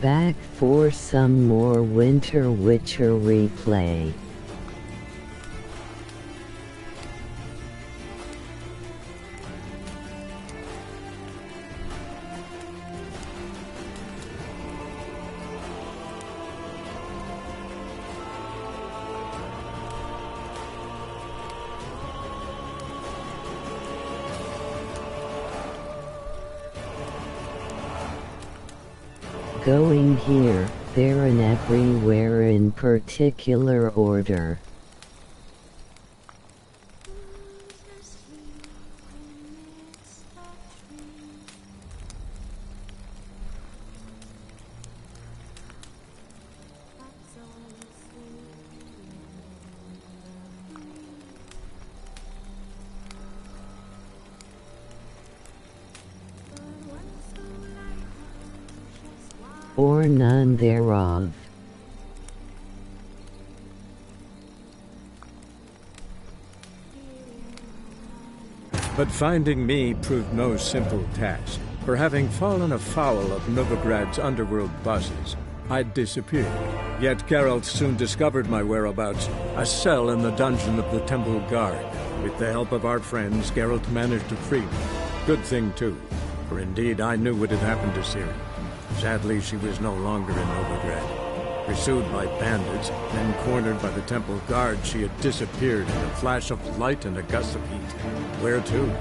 back for some more winter Witchery play. Going here, there and everywhere in particular order. Or none thereof. But finding me proved no simple task, for having fallen afoul of Novigrad's underworld bosses, I'd disappeared. Yet Geralt soon discovered my whereabouts, a cell in the dungeon of the Temple Guard. With the help of our friends, Geralt managed to free me. Good thing too, for indeed I knew what had happened to Ciri. Sadly, she was no longer in Novigrad. Pursued by bandits, then cornered by the Temple Guard, she had disappeared in a flash of light and a gust of heat. Where to?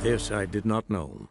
This I did not know.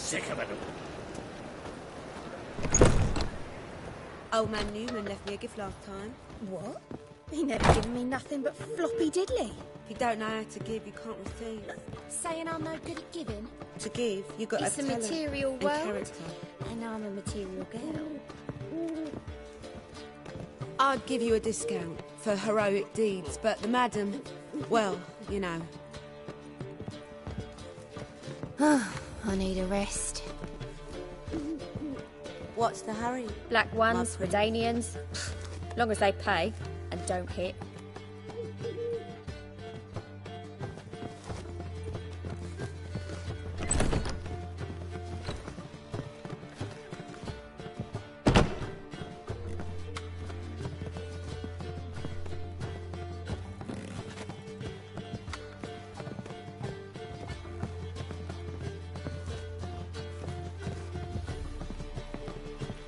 Sick of it. Old man Newman left me a gift last time. What? He never given me nothing but floppy diddly. If you don't know how to give, you can't receive. Saying I'm no good at giving? To give, you got It's to a have material talent world, and character. and I'm a material girl. I'd give you a discount for heroic deeds, but the madam, well, you know. I need a rest. What's the hurry? Black ones, Redanians, long as they pay and don't hit.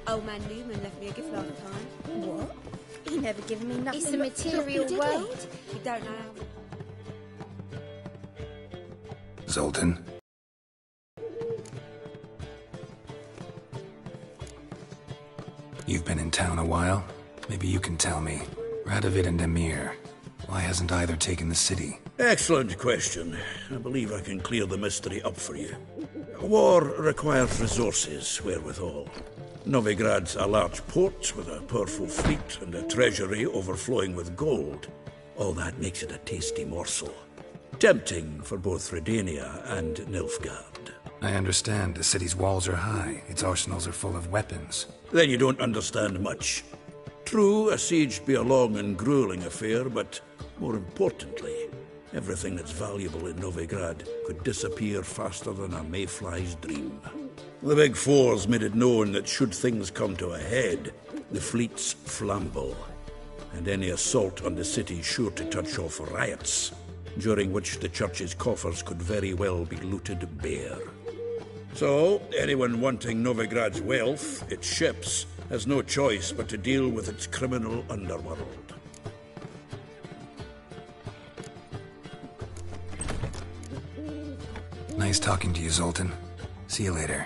Old man Newman left me a gift last time. What? He never given me nothing. It's a but material floppy diddly. world. You don't know how. Zoltan? You've been in town a while? Maybe you can tell me. Radovid and Emir, why hasn't either taken the city? Excellent question. I believe I can clear the mystery up for you. War requires resources, wherewithal. Novigrad's a large port with a powerful fleet and a treasury overflowing with gold. All that makes it a tasty morsel. Tempting for both Redania and Nilfgaard. I understand. The city's walls are high. Its arsenals are full of weapons. Then you don't understand much. True, a siege be a long and grueling affair, but more importantly, everything that's valuable in Novigrad could disappear faster than a mayfly's dream. The Big Four's made it known that should things come to a head, the fleet's flammable, and any assault on the city's sure to touch off riots, during which the church's coffers could very well be looted bare. So, anyone wanting Novigrad's wealth, its ships, has no choice but to deal with its criminal underworld. Nice talking to you, Zoltan. See you later.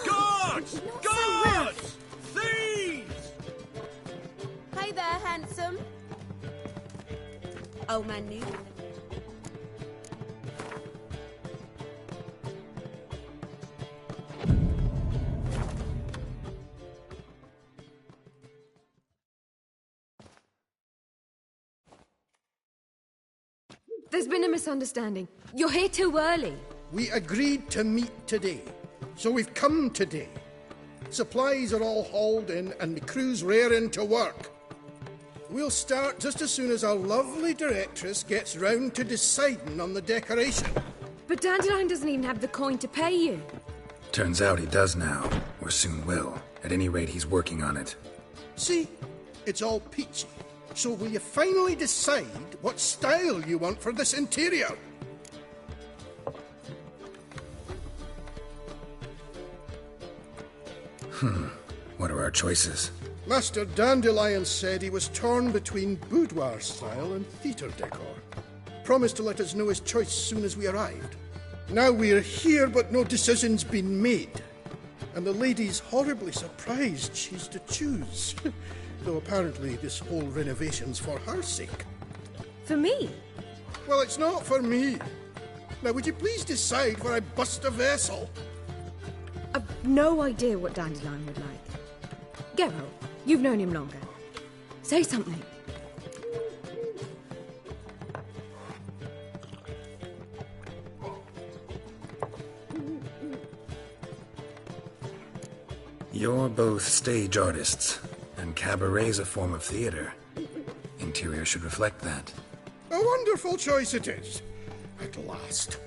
Guards! Guards! Thieves! Hey there, handsome. Old man new. There's been a misunderstanding. You're here too early. We agreed to meet today, so we've come today. Supplies are all hauled in and the crew's raring to work. We'll start just as soon as our lovely directress gets round to deciding on the decoration. But Dandelion doesn't even have the coin to pay you. Turns out he does now, or soon will. At any rate, he's working on it. See? It's all peachy. So will you finally decide what style you want for this interior? What are our choices? Master Dandelion said he was torn between boudoir style and theatre decor. Promised to let us know his choice soon as we arrived. Now we're here, but no decision's been made. And the lady's horribly surprised she's to choose. Though apparently this whole renovation's for her sake. For me? Well, it's not for me. Now, would you please decide where I bust a vessel? I've no idea what Dandelion would like. Geralt, you've known him longer. Say something. You're both stage artists, and cabaret's a form of theater. Interior should reflect that. A wonderful choice it is. At last.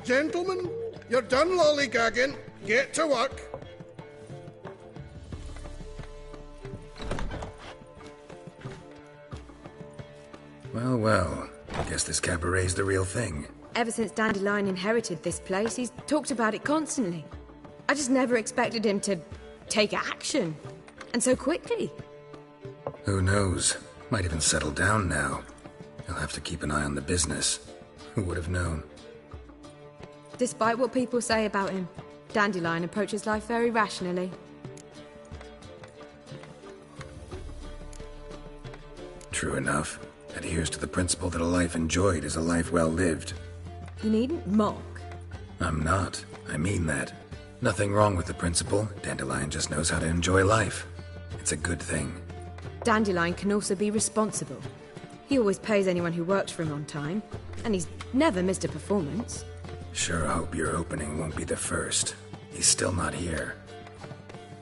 Gentlemen, you're done lollygagging. Get to work. Well, well. I guess this cabaret's the real thing. Ever since Dandelion inherited this place, he's talked about it constantly. I just never expected him to take action. And so quickly. Who knows? Might even settle down now. He'll have to keep an eye on the business. Who would have known? Despite what people say about him, Dandelion approaches life very rationally. True enough. Adheres to the principle that a life enjoyed is a life well lived. You needn't mock. I'm not. I mean that. Nothing wrong with the principle. Dandelion just knows how to enjoy life. It's a good thing. Dandelion can also be responsible. He always pays anyone who works for him on time, and he's never missed a performance. Sure hope your opening won't be the first. He's still not here.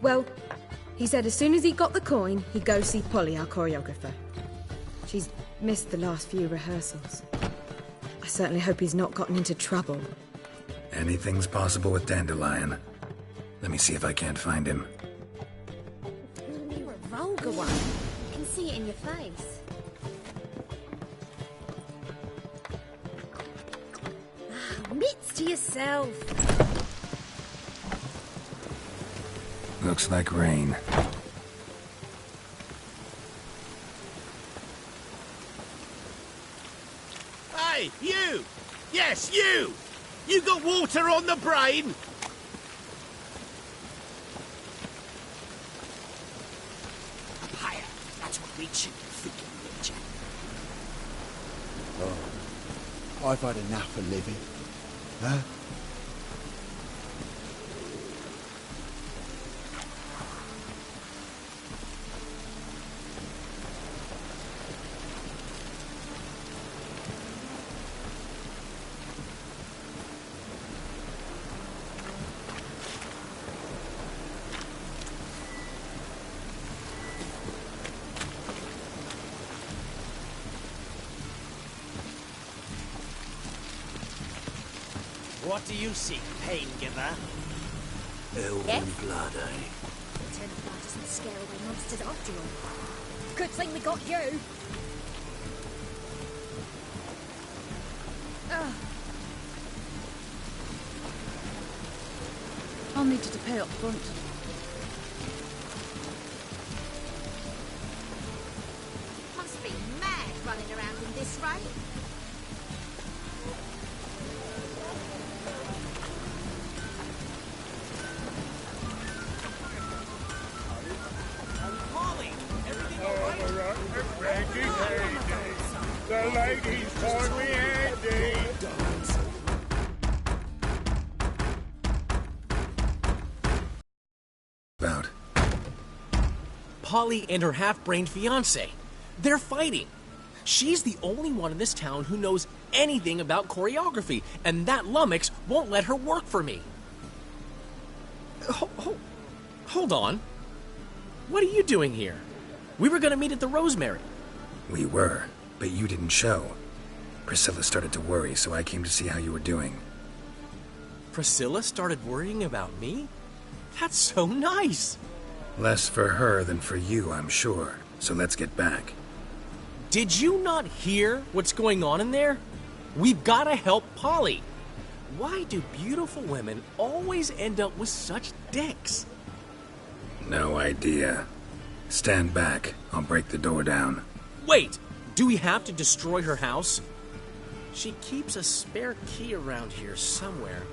Well, he said as soon as he got the coin, he'd go see Polly, our choreographer. She's missed the last few rehearsals. I certainly hope he's not gotten into trouble. Anything's possible with Dandelion. Let me see if I can't find him. You're a vulgar one. I can see it in your face. Mitts to yourself. Looks like rain. Hey, you! Yes, you! You got water on the brain? Papaya, that's what we should be thinking, Richard. Oh, I've had enough of living. Huh? What do you seek, pain giver? Elven blood, eh? Eternal blood doesn't scare away monsters after all. Good thing we got you. I'll need you to pay up front. Must be mad running around in this rain. Molly, everything all right? The ladies call me Andy. About. Polly and her half-brained fiancé. They're fighting. She's the only one in this town who knows anything about choreography, and that lummox won't let her work for me. Hold on. What are you doing here? We were gonna meet at the Rosemary. We were, but you didn't show. Priscilla started to worry, so I came to see how you were doing. Priscilla started worrying about me? That's so nice. Less for her than for you, I'm sure. So let's get back. Did you not hear what's going on in there? We've got to help Polly. Why do beautiful women always end up with such dicks? No idea. Stand back. I'll break the door down. Wait! Do we have to destroy her house? She keeps a spare key around here somewhere.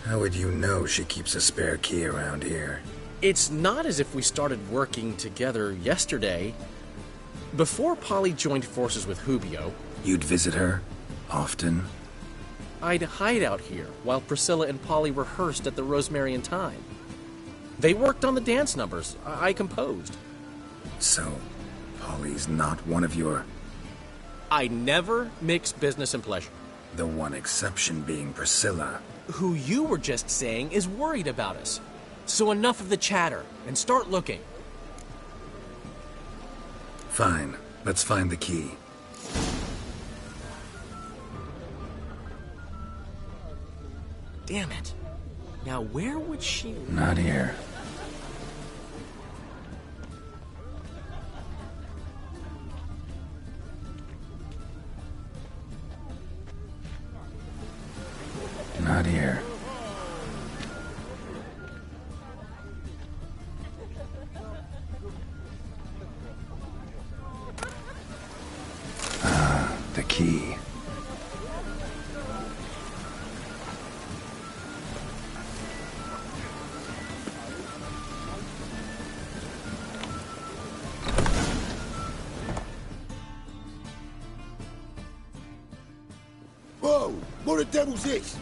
How would you know she keeps a spare key around here? It's not as if we started working together yesterday. Before Polly joined forces with Hubio, You'd visit her? Often? I'd hide out here while Priscilla and Polly rehearsed at the Rosemary and Thyme. They worked on the dance numbers I composed. So, Polly's not one of your... I never mix business and pleasure. The one exception being Priscilla. Who you were just saying is worried about us. So enough of the chatter, and start looking. Fine. Let's find the key. Damn it. Now where would she... Not here. Not here. Ah, the key. Whoa! What the devil's this?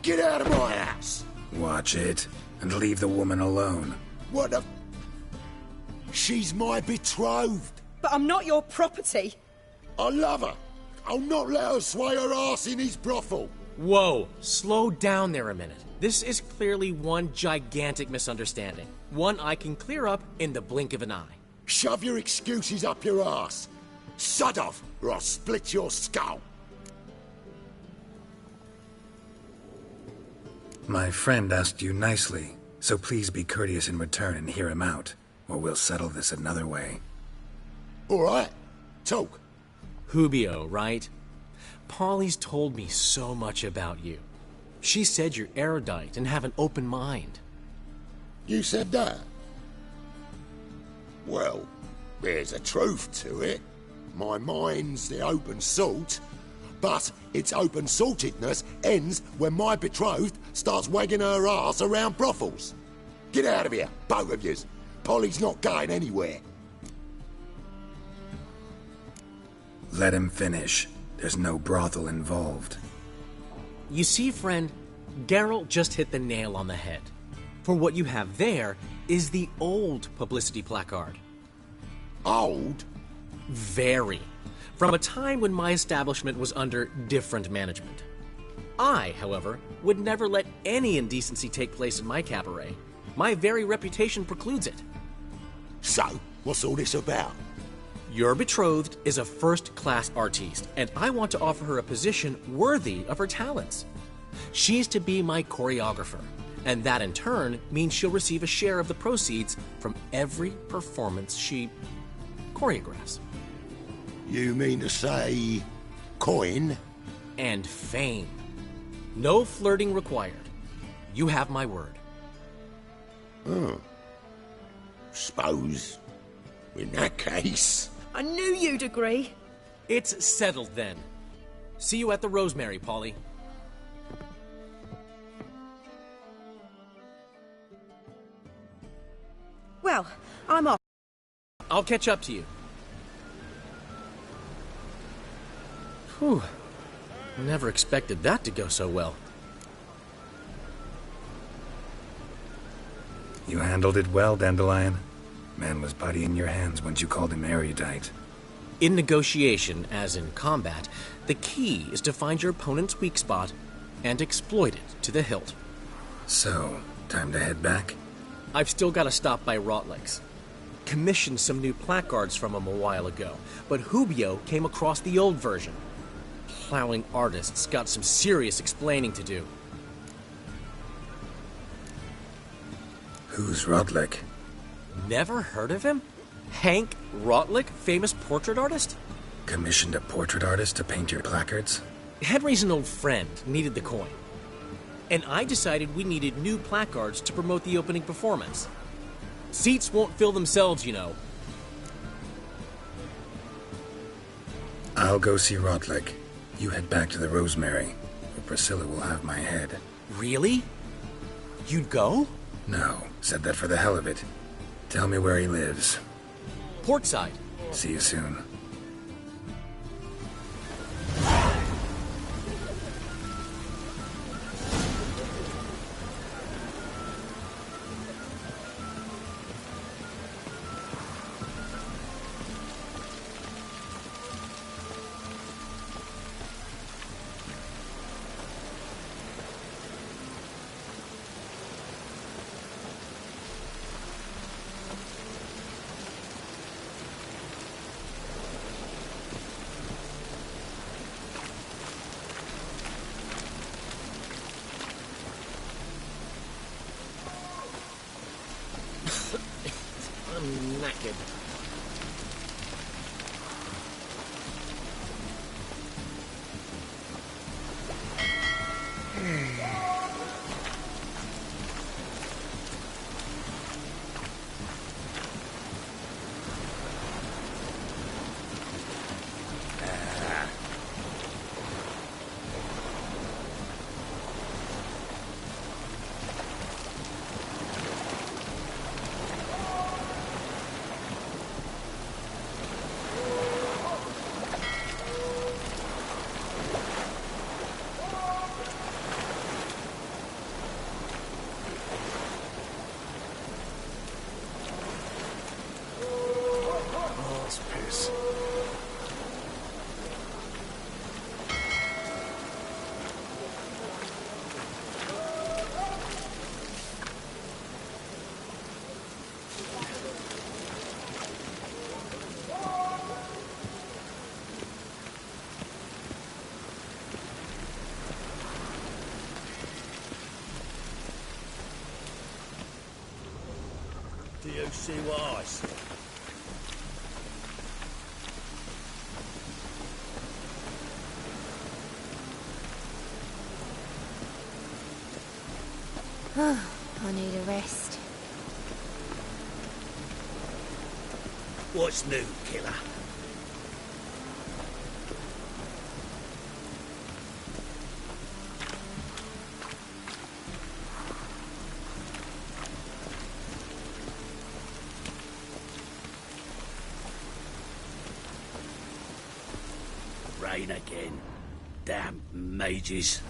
Get out of my house! Watch it, and leave the woman alone. What the... She's my betrothed. But I'm not your property. I love her. I'll not let her sway her ass in his brothel. Whoa, slow down there a minute. This is clearly one gigantic misunderstanding. One I can clear up in the blink of an eye. Shove your excuses up your ass. Sod off, or I'll split your skull. My friend asked you nicely, so please be courteous in return and hear him out, or we'll settle this another way. All right. Talk. Hubio, right? Polly's told me so much about you. She said you're erudite and have an open mind. You said that? Well, there's a truth to it. My mind's the open salt, but its open saltedness ends when my betrothed starts wagging her ass around brothels. Get out of here, both of yous. Polly's not going anywhere. Let him finish. There's no brothel involved. You see, friend, Geralt just hit the nail on the head. For what you have there is the old publicity placard. Old? Very. From a time when my establishment was under different management. I, however, would never let any indecency take place in my cabaret. My very reputation precludes it. So, what's all this about? Your betrothed is a first-class artiste, and I want to offer her a position worthy of her talents. She's to be my choreographer, and that in turn means she'll receive a share of the proceeds from every performance she choreographs. You mean to say coin? And fame. No flirting required. You have my word. Oh. Suppose, in that case... I knew you'd agree. It's settled then. See you at the Rosemary, Polly. Well, I'm off. I'll catch up to you. Whew. Never expected that to go so well. You handled it well, Dandelion. Man was body in your hands once you called him erudite. In negotiation, as in combat, the key is to find your opponent's weak spot and exploit it to the hilt. So, time to head back? I've still got to stop by Rotlick's. Commissioned some new placards from him a while ago, but Hubio came across the old version. Plowing artists got some serious explaining to do. Who's Rotlick? Never heard of him? Hank Rotlick, famous portrait artist? Commissioned a portrait artist to paint your placards? Henry's an old friend, needed the coin. And I decided we needed new placards to promote the opening performance. Seats won't fill themselves, you know. I'll go see Rotlick. You head back to the Rosemary, where Priscilla will have my head. Really? You'd go? No, said that for the hell of it. Tell me where he lives. Portside. See you soon. I'm knackered. Do you see what I see? I need a rest. What's new, killer? Rain again. Damn mages.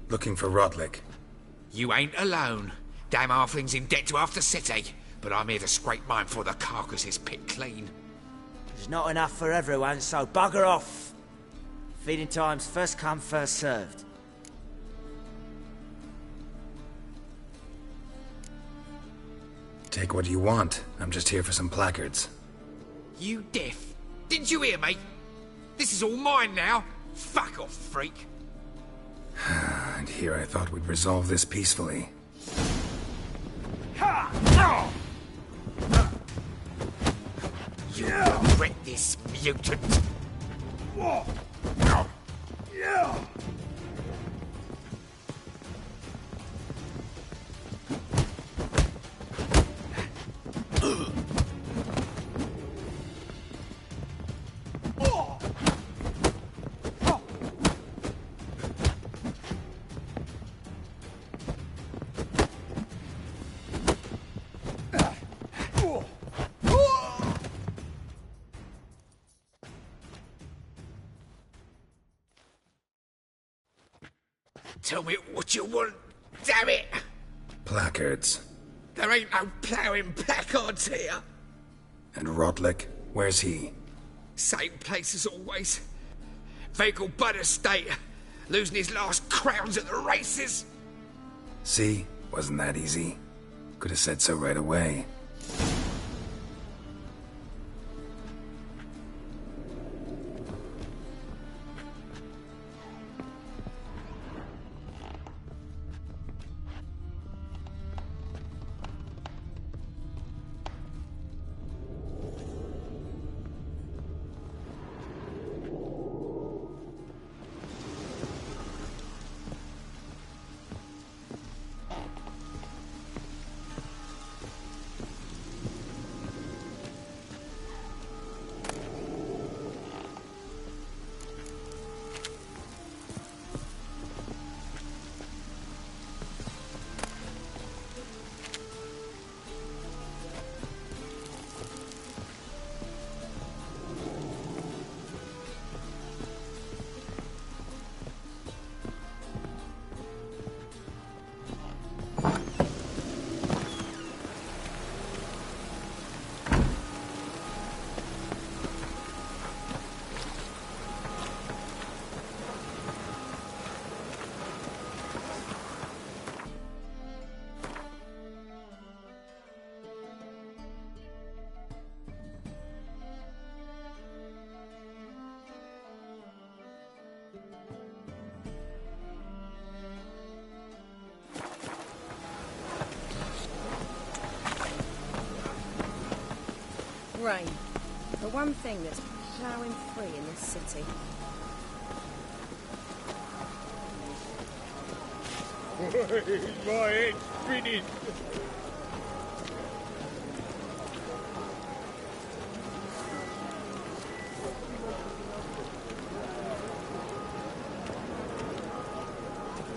Looking for Rotlick. You ain't alone. Damn halfling's in debt to half the city. but I'm here to scrape mine before the carcass is picked clean. There's not enough for everyone, so bugger off. Feeding time's first come, first served. Take what you want. I'm just here for some placards. You deaf? Didn't you hear me? This is all mine now. Fuck off, freak. And here I thought we'd resolve this peacefully. You regret this, mutant. Tell me what you want, damn it! Placards. There ain't no ploughing placards here. And Rodlick, where's he? Same place as always. Vehicle Bud Estate, losing his last crowns at the races. See? Wasn't that easy? Could have said so right away. Rain. The one thing that's ploughing free in this city. My head's spinning.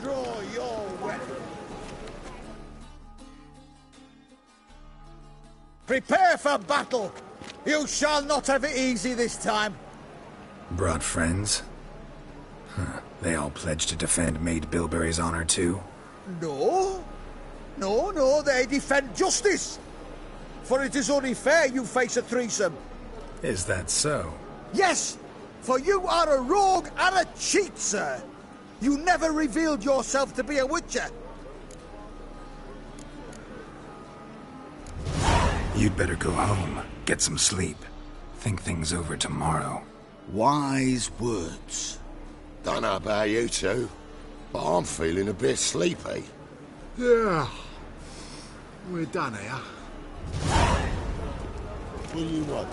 Draw your weapon. Prepare for battle! You shall not have it easy this time. Brought friends? Huh. They all pledged to defend Maid Bilberry's honor too? No. No, they defend justice. For it is only fair you face a threesome. Is that so? Yes, for you are a rogue and a cheat, sir. You never revealed yourself to be a witcher. You'd better go home, get some sleep. Think things over tomorrow. Wise words. Don't know about you two, but I'm feeling a bit sleepy. Yeah. We're done here. What do you want?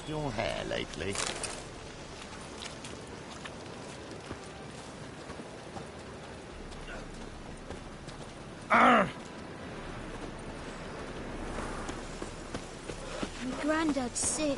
lost your hair lately? My granddad's sick.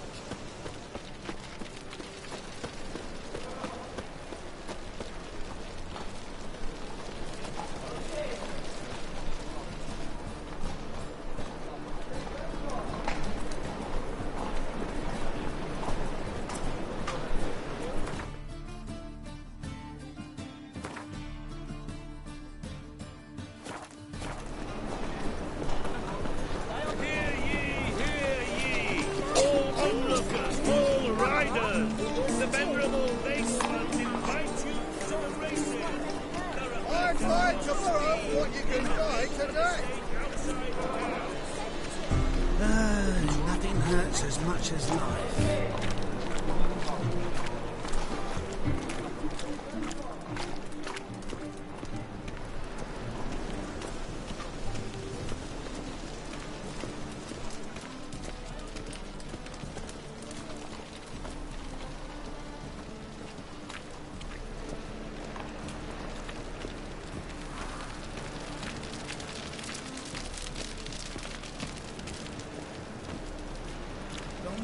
Nothing hurts as much as life.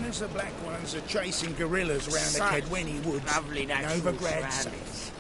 The black ones are chasing gorillas around the Kedweni woods. Lovely natural Novigrad surroundings.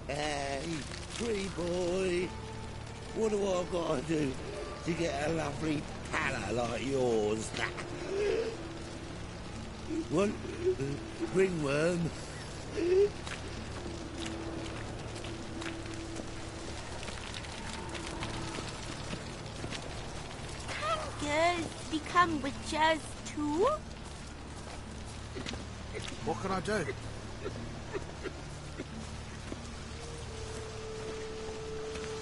Hey, pretty boy. What do I gotta do to get a lovely pala like yours? What? Ringworm? Can girls become witches too? What can I do?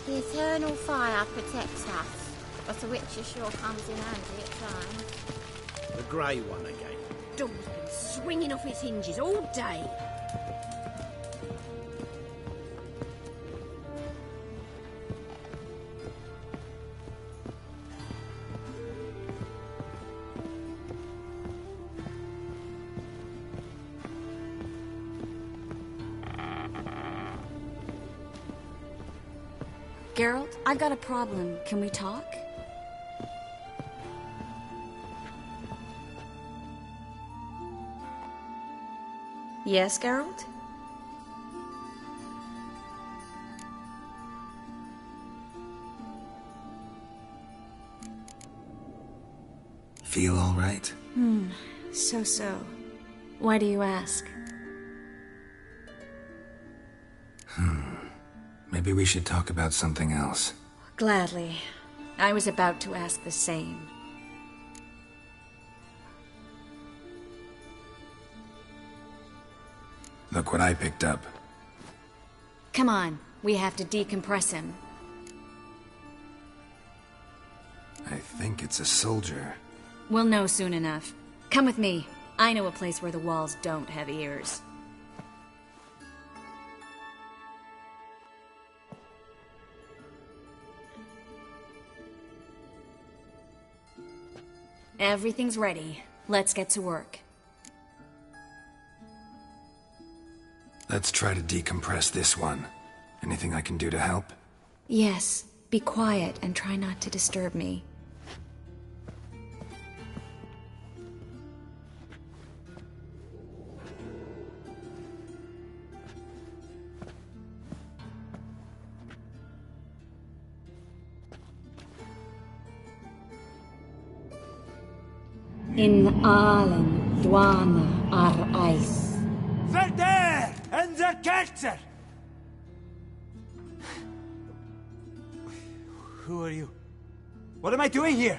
The eternal fire protects us, but the witcher sure comes in handy at times. The grey one again. Door's been swinging off its hinges all day. Geralt, I've got a problem. Can we talk? Yes, Geralt? Feel all right? So. Why do you ask? Maybe we should talk about something else. Gladly. I was about to ask the same. Look what I picked up. Come on, we have to decompress him. I think it's a soldier. We'll know soon enough. Come with me. I know a place where the walls don't have ears. Everything's ready. Let's get to work. Let's try to decompress this one. Anything I can do to help? Yes, be quiet and try not to disturb me. In Allen, Dwana, ar Eis. Verder and the Kerzer! Who are you? What am I doing here?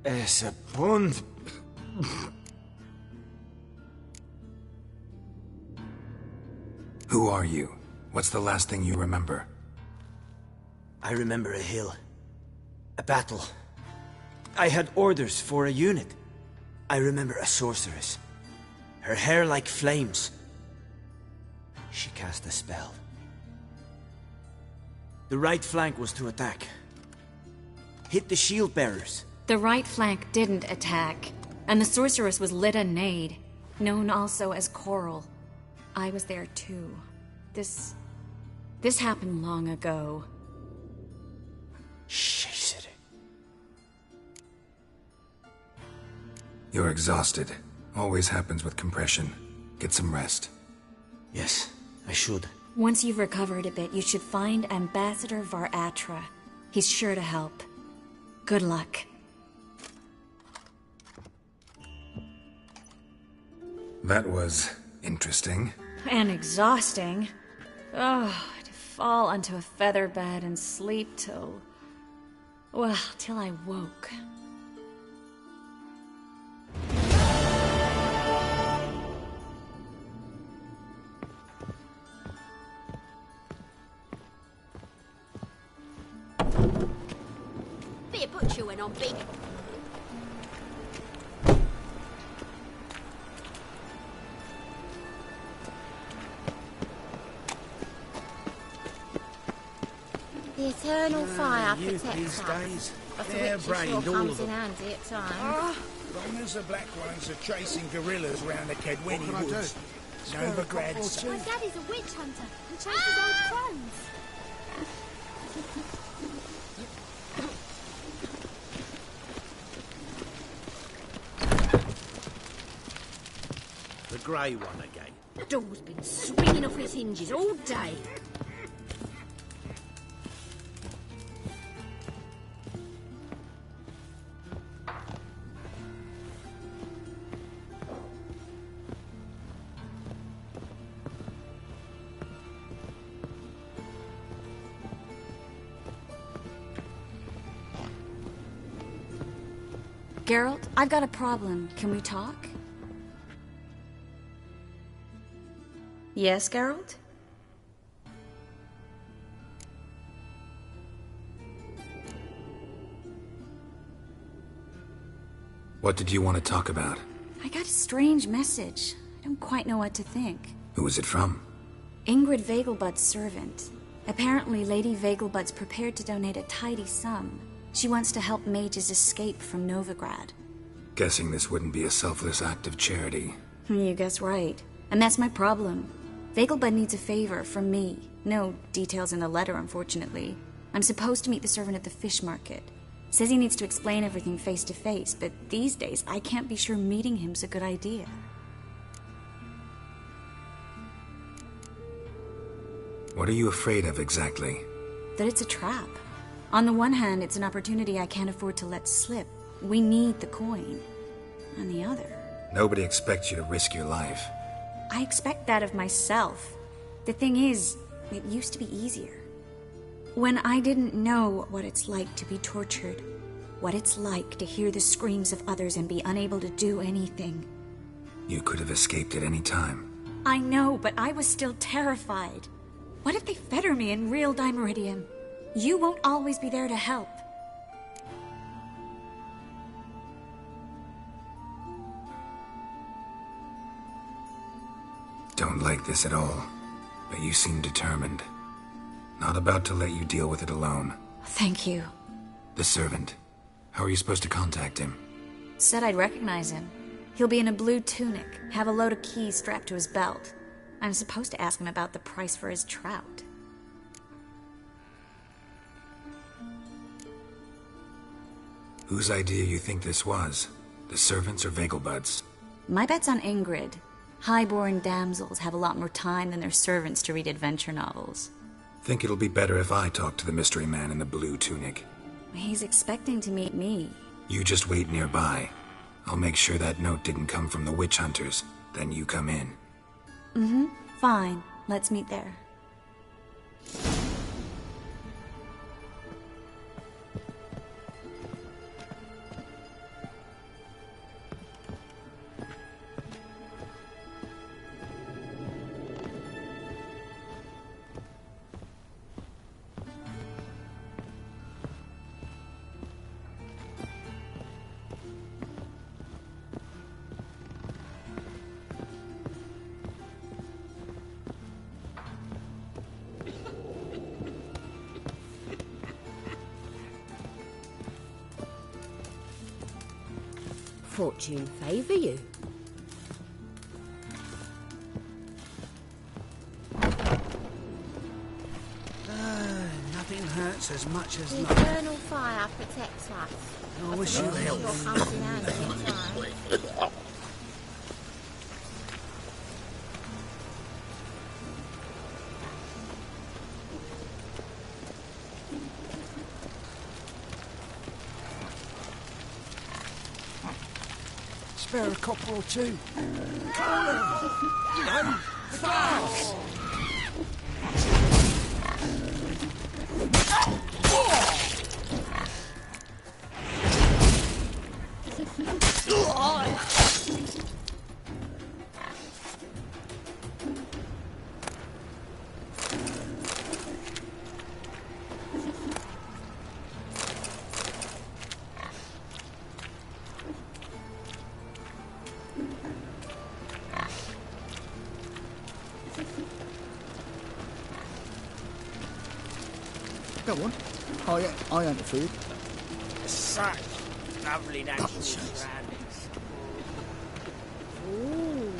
Es a bund Who are you? What's the last thing you remember? I remember a hill. A battle. I had orders for a unit. I remember a sorceress. Her hair like flames. She cast a spell. The right flank was to attack. Hit the shield bearers. The right flank didn't attack, and the sorceress was Lyda Nade, known also as Coral. I was there too. This happened long ago. Shit. You're exhausted. Always happens with compression. Get some rest. Yes, I should. Once you've recovered a bit, you should find Ambassador Varatra. He's sure to help. Good luck. That was interesting. And exhausting. Oh, to fall onto a feather bed and sleep till I woke. Bit of butcher went on big. The eternal fire Youth protects these us. days, But the they're witch sure brained, all comes of in them. handy at times. Long as the black ones are chasing gorillas round the Kedweni What can I woods. do? Novigrad's My daddy's a witch hunter and chases old crones. the grey one again. The door's been swinging off its hinges all day. Geralt, I've got a problem. Can we talk? Yes, Geralt? What did you want to talk about? I got a strange message. I don't quite know what to think. Who was it from? Ingrid Vegelbud's servant. Apparently, Lady Vegelbud's prepared to donate a tidy sum. She wants to help mages escape from Novigrad. Guessing this wouldn't be a selfless act of charity. You guess right. And that's my problem. Vegelbud needs a favor from me. No details in the letter, unfortunately. I'm supposed to meet the servant at the fish market. Says he needs to explain everything face to face, but these days I can't be sure meeting him's a good idea. What are you afraid of exactly? That it's a trap. On the one hand, it's an opportunity I can't afford to let slip. We need the coin. On the other... Nobody expects you to risk your life. I expect that of myself. The thing is, it used to be easier. When I didn't know what it's like to be tortured, what it's like to hear the screams of others and be unable to do anything. You could have escaped at any time. I know, but I was still terrified. What if they fetter me in real Dimeridium? You won't always be there to help. Don't like this at all, but you seem determined. Not about to let you deal with it alone. Thank you. The servant. How are you supposed to contact him? Said I'd recognize him. He'll be in a blue tunic, have a load of keys strapped to his belt. I'm supposed to ask him about the price for his trout. Whose idea you think this was? The servants or Vegelbud's? My bet's on Ingrid. Highborn damsels have a lot more time than their servants to read adventure novels. Think it'll be better if I talk to the mystery man in the blue tunic. He's expecting to meet me. You just wait nearby. I'll make sure that note didn't come from the witch hunters. Then you come in. Mm-hmm. Fine. Let's meet there. fortune favour you. Nothing hurts as much as The love. eternal fire protects us. I wish you Sure health. comes in handy at times. Spare a copper or two. No, fast! Go on. I ain't afraid. Such lovely natural surroundings. Ooh.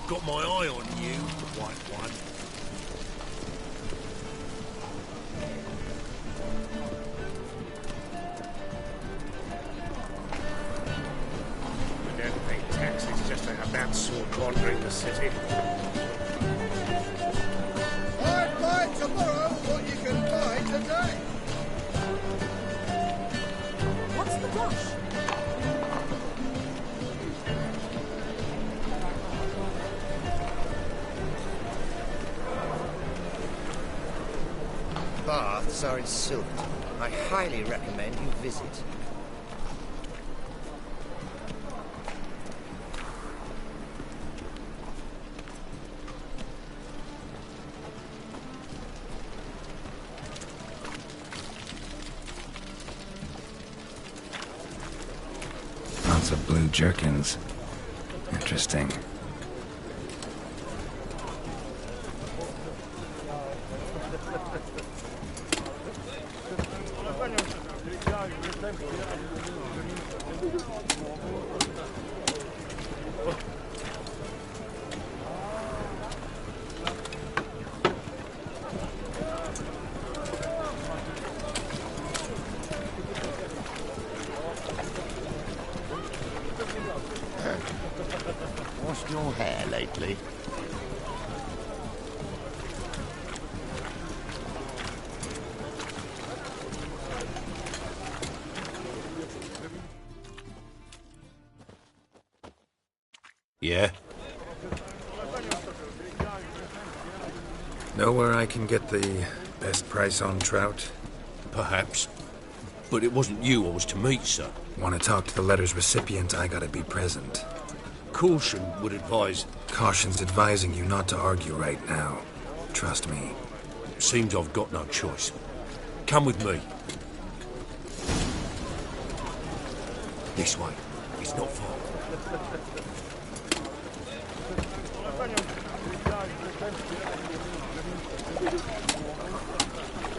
Got my eye on you, white one. We don't pay taxes just to have that sort wandering the city. I'd buy tomorrow what you can buy today. What's the rush? Baths are in Silverton. I highly recommend you visit. Lots of blue jerkins. Interesting. Washed your hair lately? Yeah? Know where I can get the best price on trout? Perhaps. But it wasn't you I was to meet, sir. Want to talk to the letter's recipient, I gotta be present. Caution would advise... Caution's advising you not to argue right now. Trust me. Seems I've got no choice. Come with me. This way. It's not far.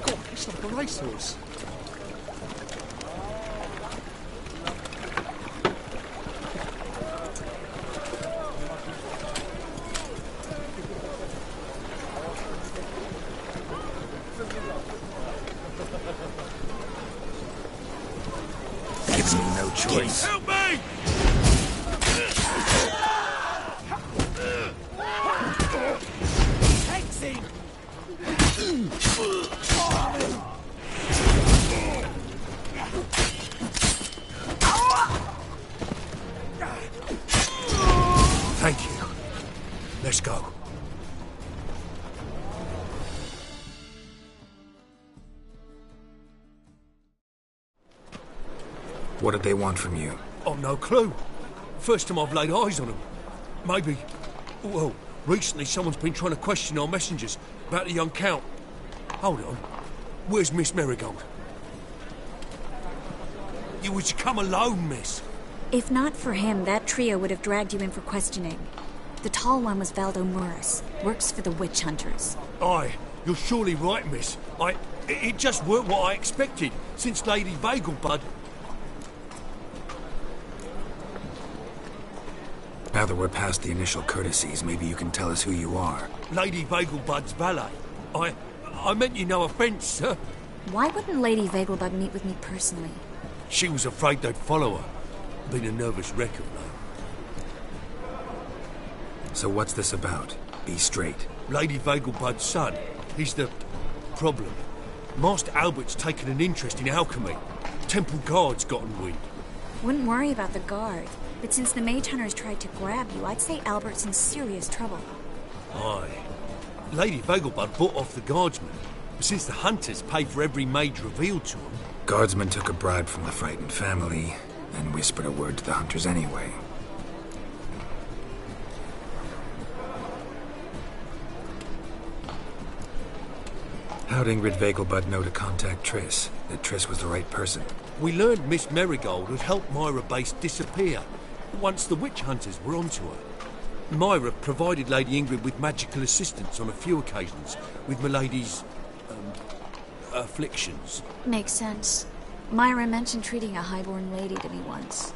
God, it's like a racehorse. Gives me no choice. Help me! Takes him! Thank you. Let's go. What did they want from you? I've no clue. First time I've laid eyes on them. Maybe... Well, recently someone's been trying to question our messengers about the young Count. Hold on. Where's Miss Marigold? You was to come alone, miss. If not for him, that trio would have dragged you in for questioning. The tall one was Valdo Murris, works for the witch hunters. Aye, you're surely right, miss. It just weren't what I expected, since Lady Vagelbud... Now that we're past the initial courtesies, maybe you can tell us who you are. Lady Vagelbud's valet. I meant you no offence, sir. Why wouldn't Lady Vagelbud meet with me personally? She was afraid they'd follow her. Been a nervous wreck of late. So what's this about? Be straight. Lady Vagelbud's son. He's the problem. Master Albert's taken an interest in alchemy. Temple Guard's gotten wind. Wouldn't worry about the guard, but since the mage hunters tried to grab you, I'd say Albert's in serious trouble. Aye. Lady Vagelbud bought off the guardsmen, but since the hunters paid for every mage revealed to them... Guardsmen took a bribe from the frightened family, and whispered a word to the hunters anyway. How'd Ingrid Vagelbud know to contact Triss? That Triss was the right person? We learned Miss Marigold had helped Myra Base disappear once the witch hunters were onto her. Myra provided Lady Ingrid with magical assistance on a few occasions with Milady's... afflictions. Makes sense. Myra mentioned treating a highborn lady to me once.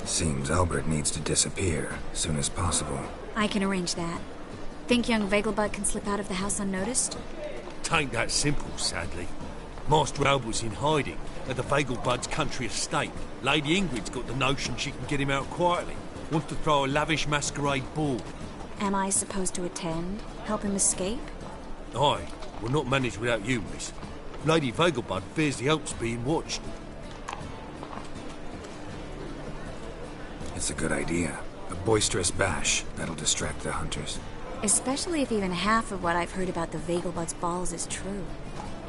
Seems Albert needs to disappear as soon as possible. I can arrange that. Think young Vagelbud can slip out of the house unnoticed? Tain't that simple, sadly. Master Albert's in hiding at the Vagelbud's country estate. Lady Ingrid's got the notion she can get him out quietly. Wants to throw a lavish masquerade ball. Am I supposed to attend? Help him escape? Aye, we'll not manage without you, miss. Lady Vagelbud fears the Alps being watched. It's a good idea. A boisterous bash. That'll distract the hunters. Especially if even half of what I've heard about the Vagelbud's balls is true.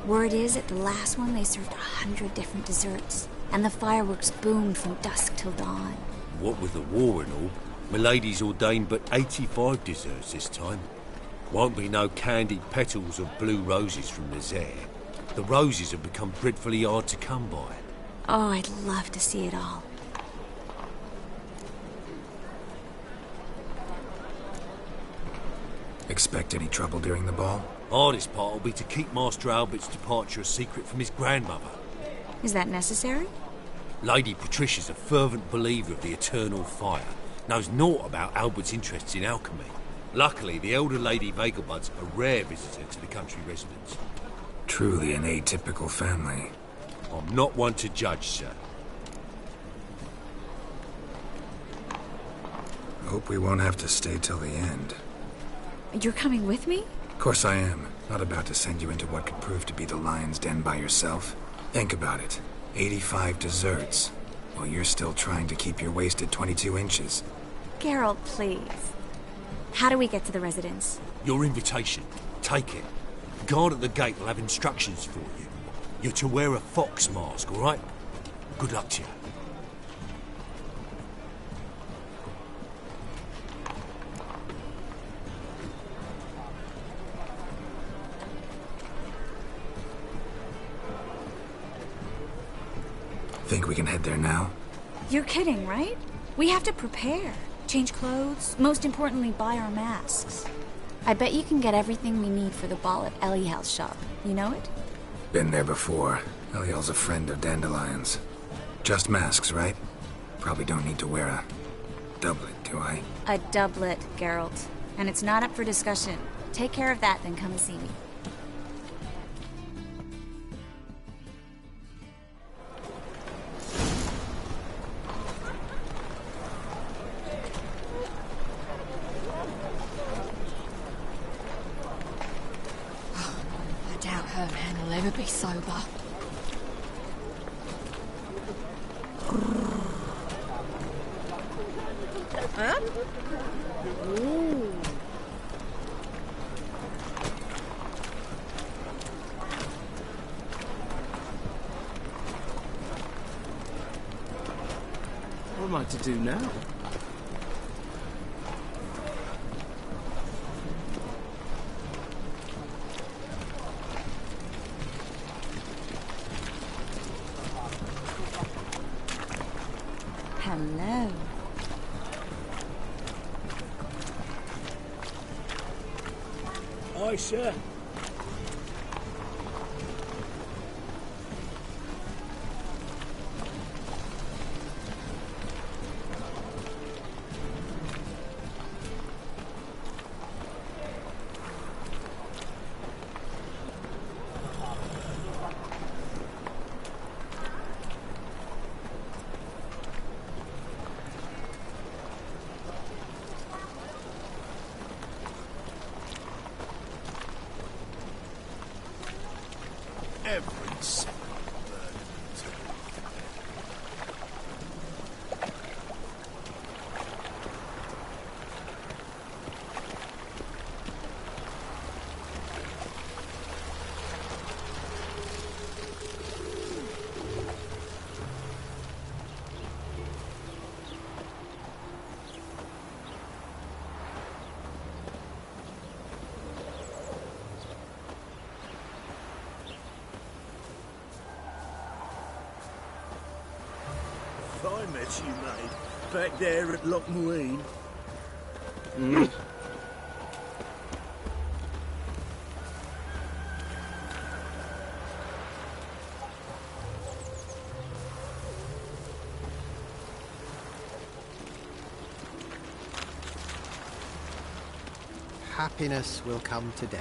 Word is, at the last one they served 100 different desserts, and the fireworks boomed from dusk till dawn. What with the war and all, Milady's ordained but 85 desserts this time. Won't be no candied petals of blue roses from Nazaire. The roses have become dreadfully hard to come by. Oh, I'd love to see it all. Expect any trouble during the ball? Hardest part will be to keep Master Albert's departure a secret from his grandmother. Is that necessary? Lady Patricia's a fervent believer of the eternal fire. Knows naught about Albert's interests in alchemy. Luckily, the elder Lady Vagelbud's a rare visitor to the country residence. Truly an atypical family. I'm not one to judge, sir. Hope we won't have to stay till the end. You're coming with me? Of course I am. Not about to send you into what could prove to be the lion's den by yourself. Think about it. 85 desserts, while you're still trying to keep your waist at 22 inches. Geralt, please. How do we get to the residence? Your invitation. Take it. Guard at the gate will have instructions for you. You're to wear a fox mask, all right? Good luck to you. Think we can head there now? You're kidding, right? We have to prepare. Change clothes. Most importantly, buy our masks. I bet you can get everything we need for the ball at Eliel's shop. You know it? Been there before. Eliel's a friend of Dandelion's. Just masks, right? Probably don't need to wear a doublet, do I? A doublet, Geralt. And it's not up for discussion. Take care of that, then come and see me. Never be sober. Huh? Ooh. What am I to do now? Hello. Aye, sir. Every single bird. I met you, mate, back there at Lochmuine. Happiness will come today.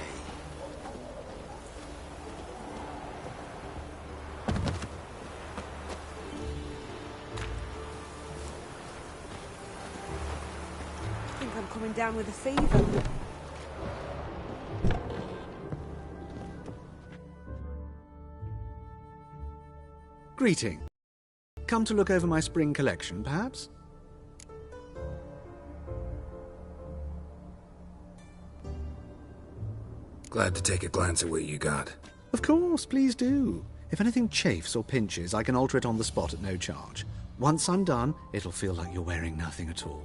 I think I'm coming down with a fever. Greeting. Come to look over my spring collection, perhaps? Glad to take a glance at what you got. Of course, please do. If anything chafes or pinches, I can alter it on the spot at no charge. Once I'm done, it'll feel like you're wearing nothing at all.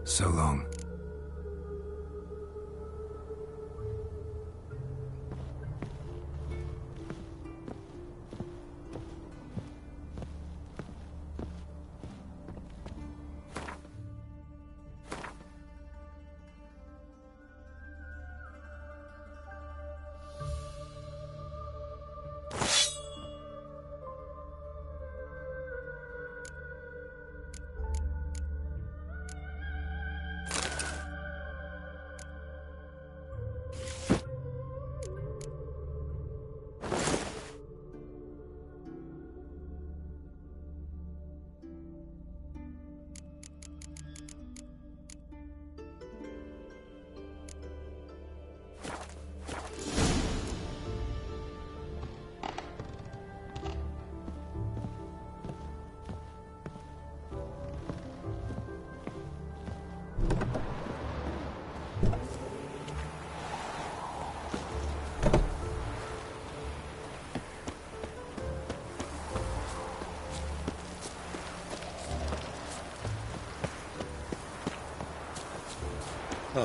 So long.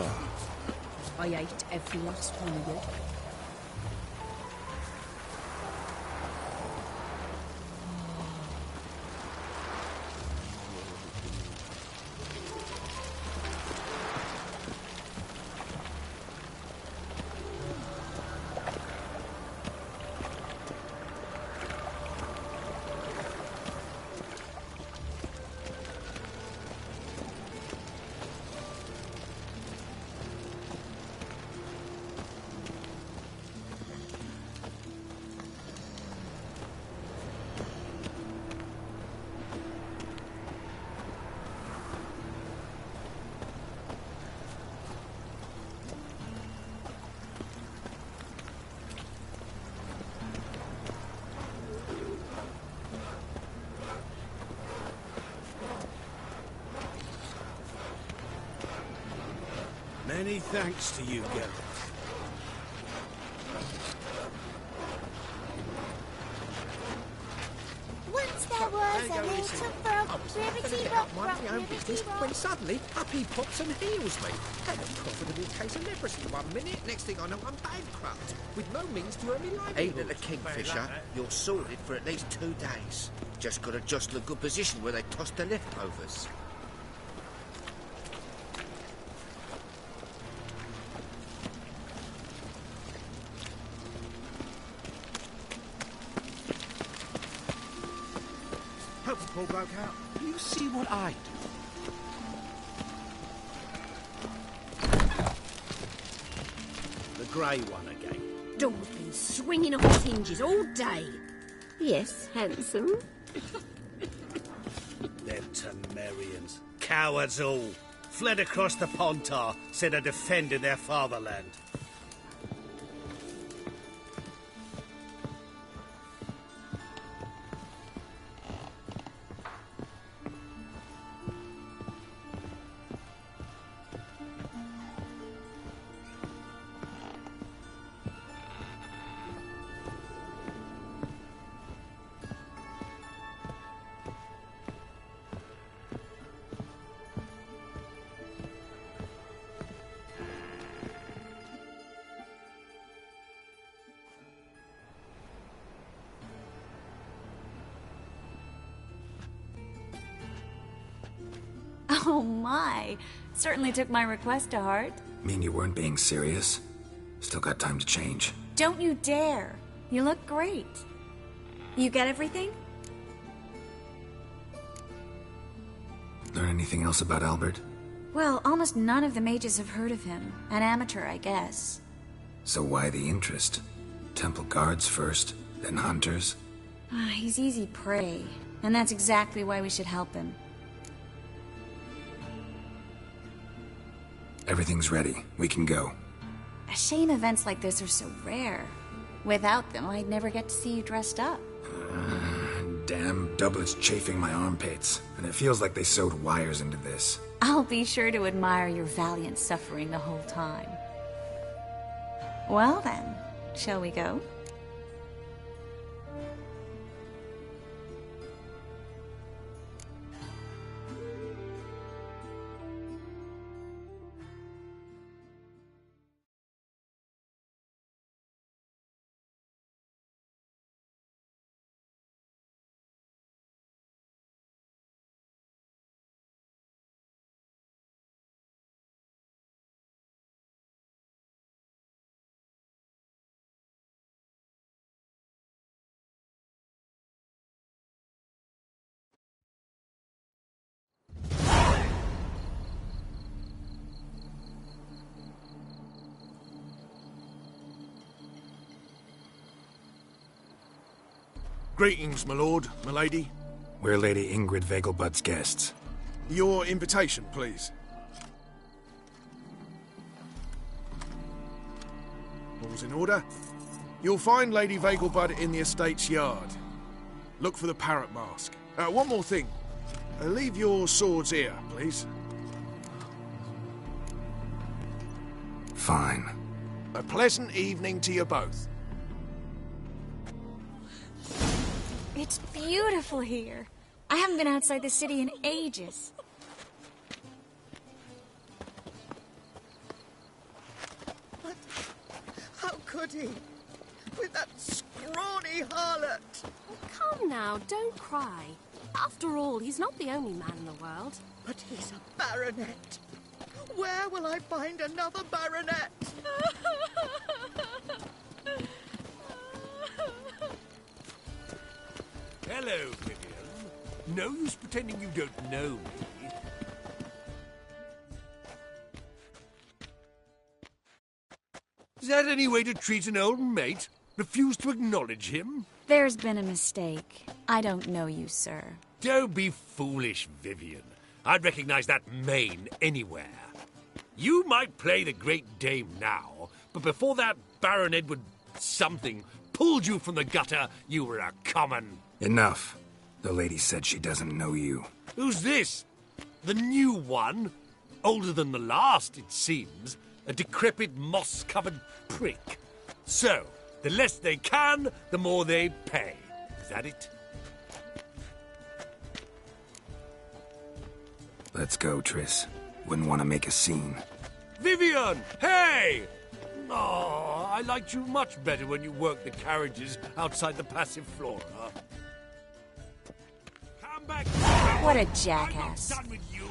Oh. I ate every last one of you. Many thanks to you, Geralt. Once there was a little frog, ribbity rock, rock, Own ribbity business, rock. when suddenly up he pops and heals me. Had a profitable case of leprosy 1 minute, next thing I know I'm bankrupt, with no means to earn me livelihood. Eating at the Kingfisher, you're sorted for at least 2 days. Just got to jostle a good position where they toss the leftovers. Hope the poor bloke out. You see what I do. The grey one again. Door's been swinging off its hinges all day. Yes, handsome. Them Temerians. Cowards all. Fled across the Pontar, said of defending their fatherland. Oh my. Certainly took my request to heart. Mean you weren't being serious? Still got time to change. Don't you dare. You look great. You get everything? Learn anything else about Albert? Well, almost none of the mages have heard of him. An amateur, I guess. So why the interest? Temple guards first, then hunters? He's easy prey. And that's exactly why we should help him. Everything's ready. We can go. A shame events like this are so rare. Without them, I'd never get to see you dressed up. Damn doublets chafing my armpits, and it feels like they sewed wires into this. I'll be sure to admire your valiant suffering the whole time. Well then, shall we go? Greetings, my lord, my lady. We're Lady Ingrid Vegelbud's guests. Your invitation, please. All's in order. You'll find Lady Vegelbud in the estate's yard. Look for the parrot mask. One more thing. Leave your swords here, please. Fine. A pleasant evening to you both. It's beautiful here. I haven't been outside the city in ages. could he? With that scrawny harlot! Come now, don't cry. After all, he's not the only man in the world. But he's a baronet. Where will I find another baronet? Hello, Vivian. No use pretending you don't know me. Is that any way to treat an old mate? Refuse to acknowledge him? There's been a mistake. I don't know you, sir. Don't be foolish, Vivian. I'd recognize that mane anywhere. You might play the Great Dame now, but before that Baron Edward something pulled you from the gutter, you were a common... Enough. The lady said she doesn't know you. Who's this? The new one? Older than the last, it seems. A decrepit, moss-covered prick. So, the less they can, the more they pay. Is that it? Let's go, Triss. Wouldn't want to make a scene. Vivian! Hey! Oh, I liked you much better when you worked the carriages outside the passive flora. Come back! What a jackass. I'm not done with you!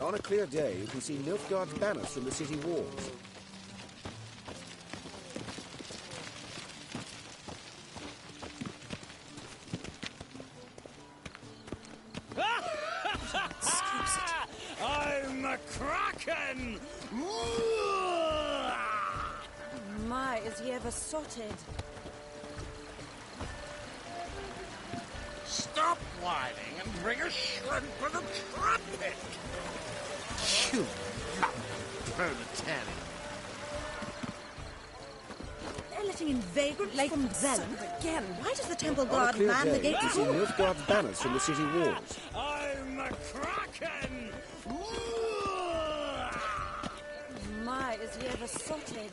On a clear day, you can see Nilfgaard's banners from the city walls. I'm a kraken! My, is he ever sotted? Stop whining and bring a shrimp and a trumpet! You proletarian. They're letting in vagrant from Velen again. Why does the temple On a guard clear man the day, gate you can see Nilfgaard's banners from the city walls. I'm a kraken! My, is he ever sotted?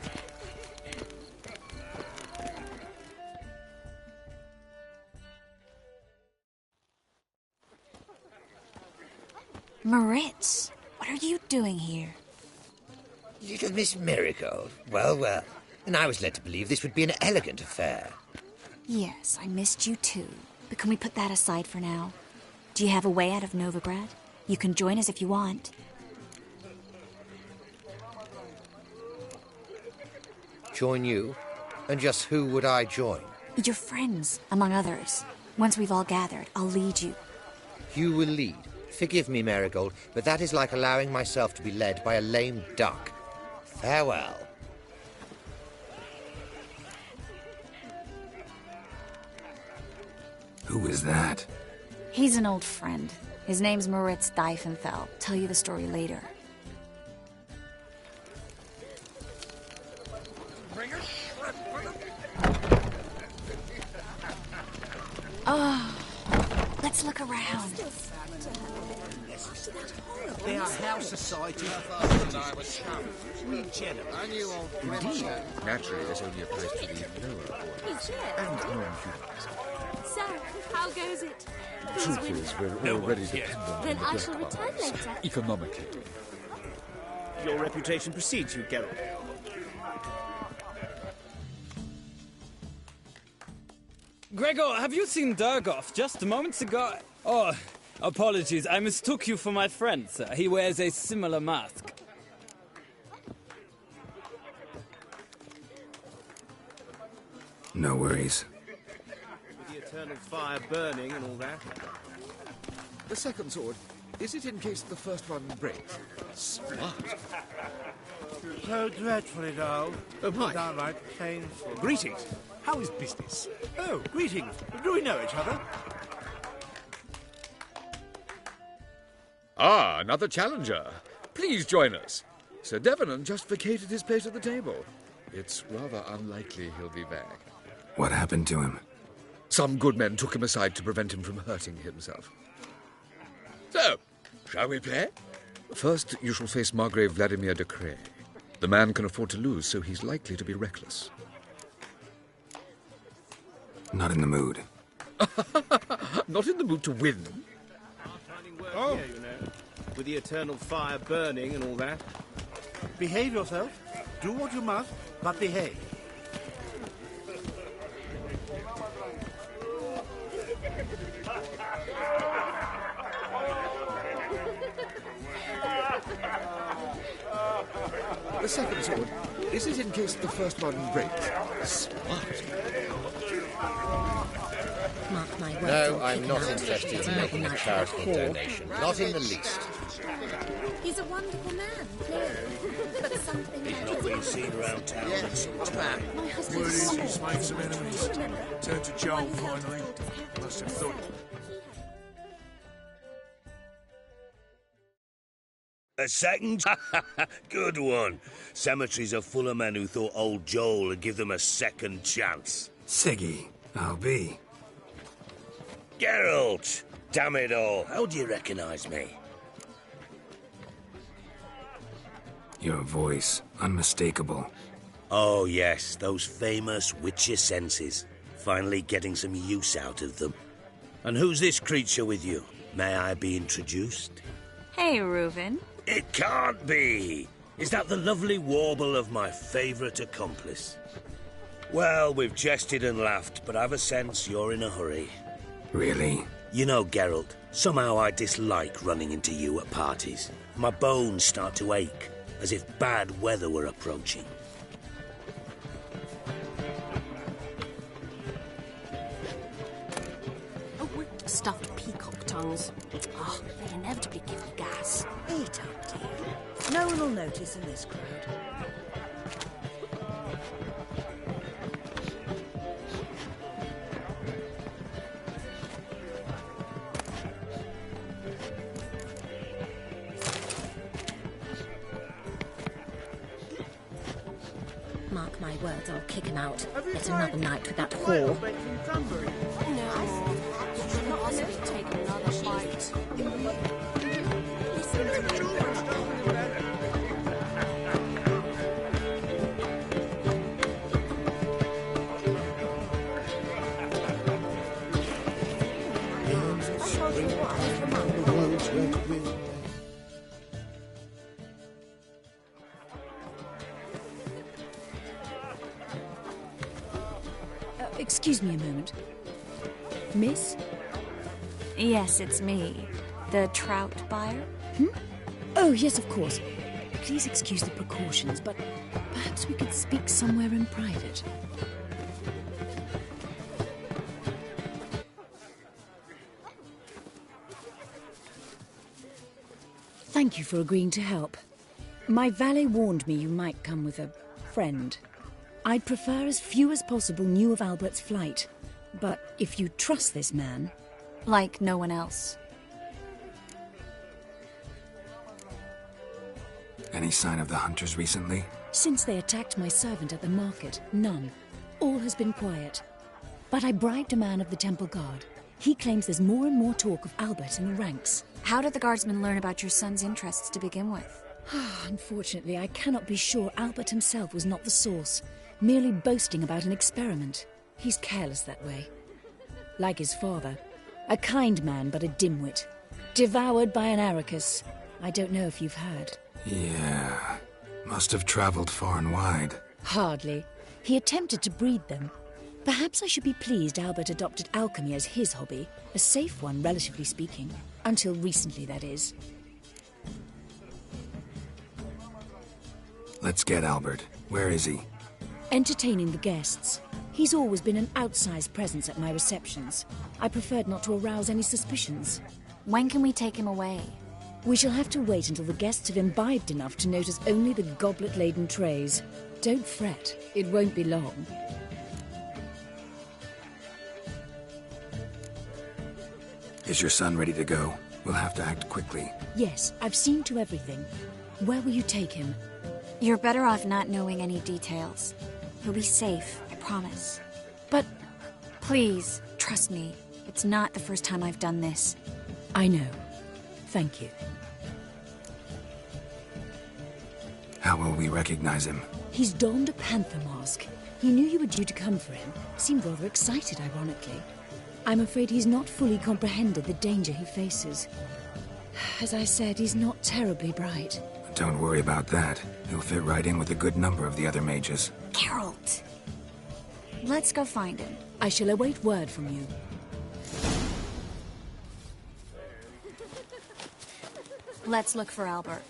Moritz, what are you doing here? Little Miss Marigold. Well, well. And I was led to believe this would be an elegant affair. Yes, I missed you too. But can we put that aside for now? Do you have a way out of Novigrad? You can join us if you want. Join you? And just who would I join? Your friends, among others. Once we've all gathered, I'll lead you. You will lead. Forgive me, Marigold, but that is like allowing myself to be led by a lame duck. Farewell. Who is that? He's an old friend. His name's Moritz Diefenthal. Tell you the story later. Bring a shrimp Oh, let's look around. They are house society. Regenerate. I knew old Indeed. Naturally, this only applies to the lower orders and non-humans. So, how goes it? The truth is, we're already dependent on Then the I Black shall return Powers, later. economically. Your reputation precedes you, Geralt. Gregor, have you seen Durgoff just moments ago? Oh, apologies. I mistook you for my friend, sir. He wears a similar mask. No worries. With the eternal fire burning and all that. The second sword, is it in case the first one breaks? Smart. So dreadfully dull. Oh, my. Downright painful. Greetings. How is business? Oh, greetings. Do we know each other? Ah, another challenger. Please join us. Sir Devenant just vacated his place at the table. It's rather unlikely he'll be back. What happened to him? Some good men took him aside to prevent him from hurting himself. So, shall we play? First, you shall face Margrave Vladimir de Cray. The man can afford to lose, so he's likely to be reckless. Not in the mood. Not in the mood to win. Oh, you know, with the eternal fire burning and all that. Behave yourself. Do what you must, but behave. The second sword, is it in case the first one breaks? Smart. Mark my words. No, I'm not interested in making a charitable donation. Not in the least. He's a wonderful man, clearly. But something He's not been seen around town in some time. My husband Word is he's made some enemies. Turned to Joel finally. Must have thought. A second? Good one. Cemeteries are full of men who thought old Joel would give them a second chance. Siggy, I'll be. Geralt! Damn it all. How do you recognize me? Your voice, unmistakable. Oh, yes, those famous Witcher senses. Finally getting some use out of them. And who's this creature with you? May I be introduced? Hey, Reuven. It can't be! Is that the lovely warble of my favourite accomplice? Well, we've jested and laughed, but I've a sense you're in a hurry. Really? You know, Geralt, somehow I dislike running into you at parties. My bones start to ache, as if bad weather were approaching. Oh, stuffed peacock tongues. Oh, they inevitably give me gas. Eat up, dear. No one will notice in this crowd. Mark my words, I'll kick him out. Yet another night with that whore. No, should not possibly take another bite. Listen to me. Excuse me a moment. Miss? Yes, it's me. The trout buyer? Oh, yes, of course. Please excuse the precautions, but perhaps we could speak somewhere in private. Thank you for agreeing to help. My valet warned me you might come with a friend. I'd prefer as few as possible knew of Albert's flight. But if you trust this man... Like no one else. Any sign of the hunters recently? Since they attacked my servant at the market, none. All has been quiet. But I bribed a man of the Temple Guard. He claims there's more and more talk of Albert in the ranks. How did the guardsmen learn about your son's interests to begin with? Unfortunately, I cannot be sure Albert himself was not the source, merely boasting about an experiment. He's careless that way. Like his father. A kind man, but a dimwit. Devoured by an Arrakis. I don't know if you've heard. Yeah. Must have traveled far and wide. Hardly. He attempted to breed them. Perhaps I should be pleased Albert adopted alchemy as his hobby. A safe one, relatively speaking. Until recently, that is. Let's get Albert. Where is he? Entertaining the guests. He's always been an outsized presence at my receptions. I preferred not to arouse any suspicions. When can we take him away? We shall have to wait until the guests have imbibed enough to notice only the goblet-laden trays. Don't fret, it won't be long. Is your son ready to go? We'll have to act quickly. Yes, I've seen to everything. Where will you take him? You're better off not knowing any details. He'll be safe, I promise. But... Please, trust me. It's not the first time I've done this. I know. Thank you. How will we recognize him? He's donned a panther mask. He knew you were due to come for him. Seemed rather excited, ironically. I'm afraid he's not fully comprehended the danger he faces. As I said, he's not terribly bright. Don't worry about that. He'll fit right in with a good number of the other mages. Geralt! Let's go find him. I shall await word from you. Let's look for Albert.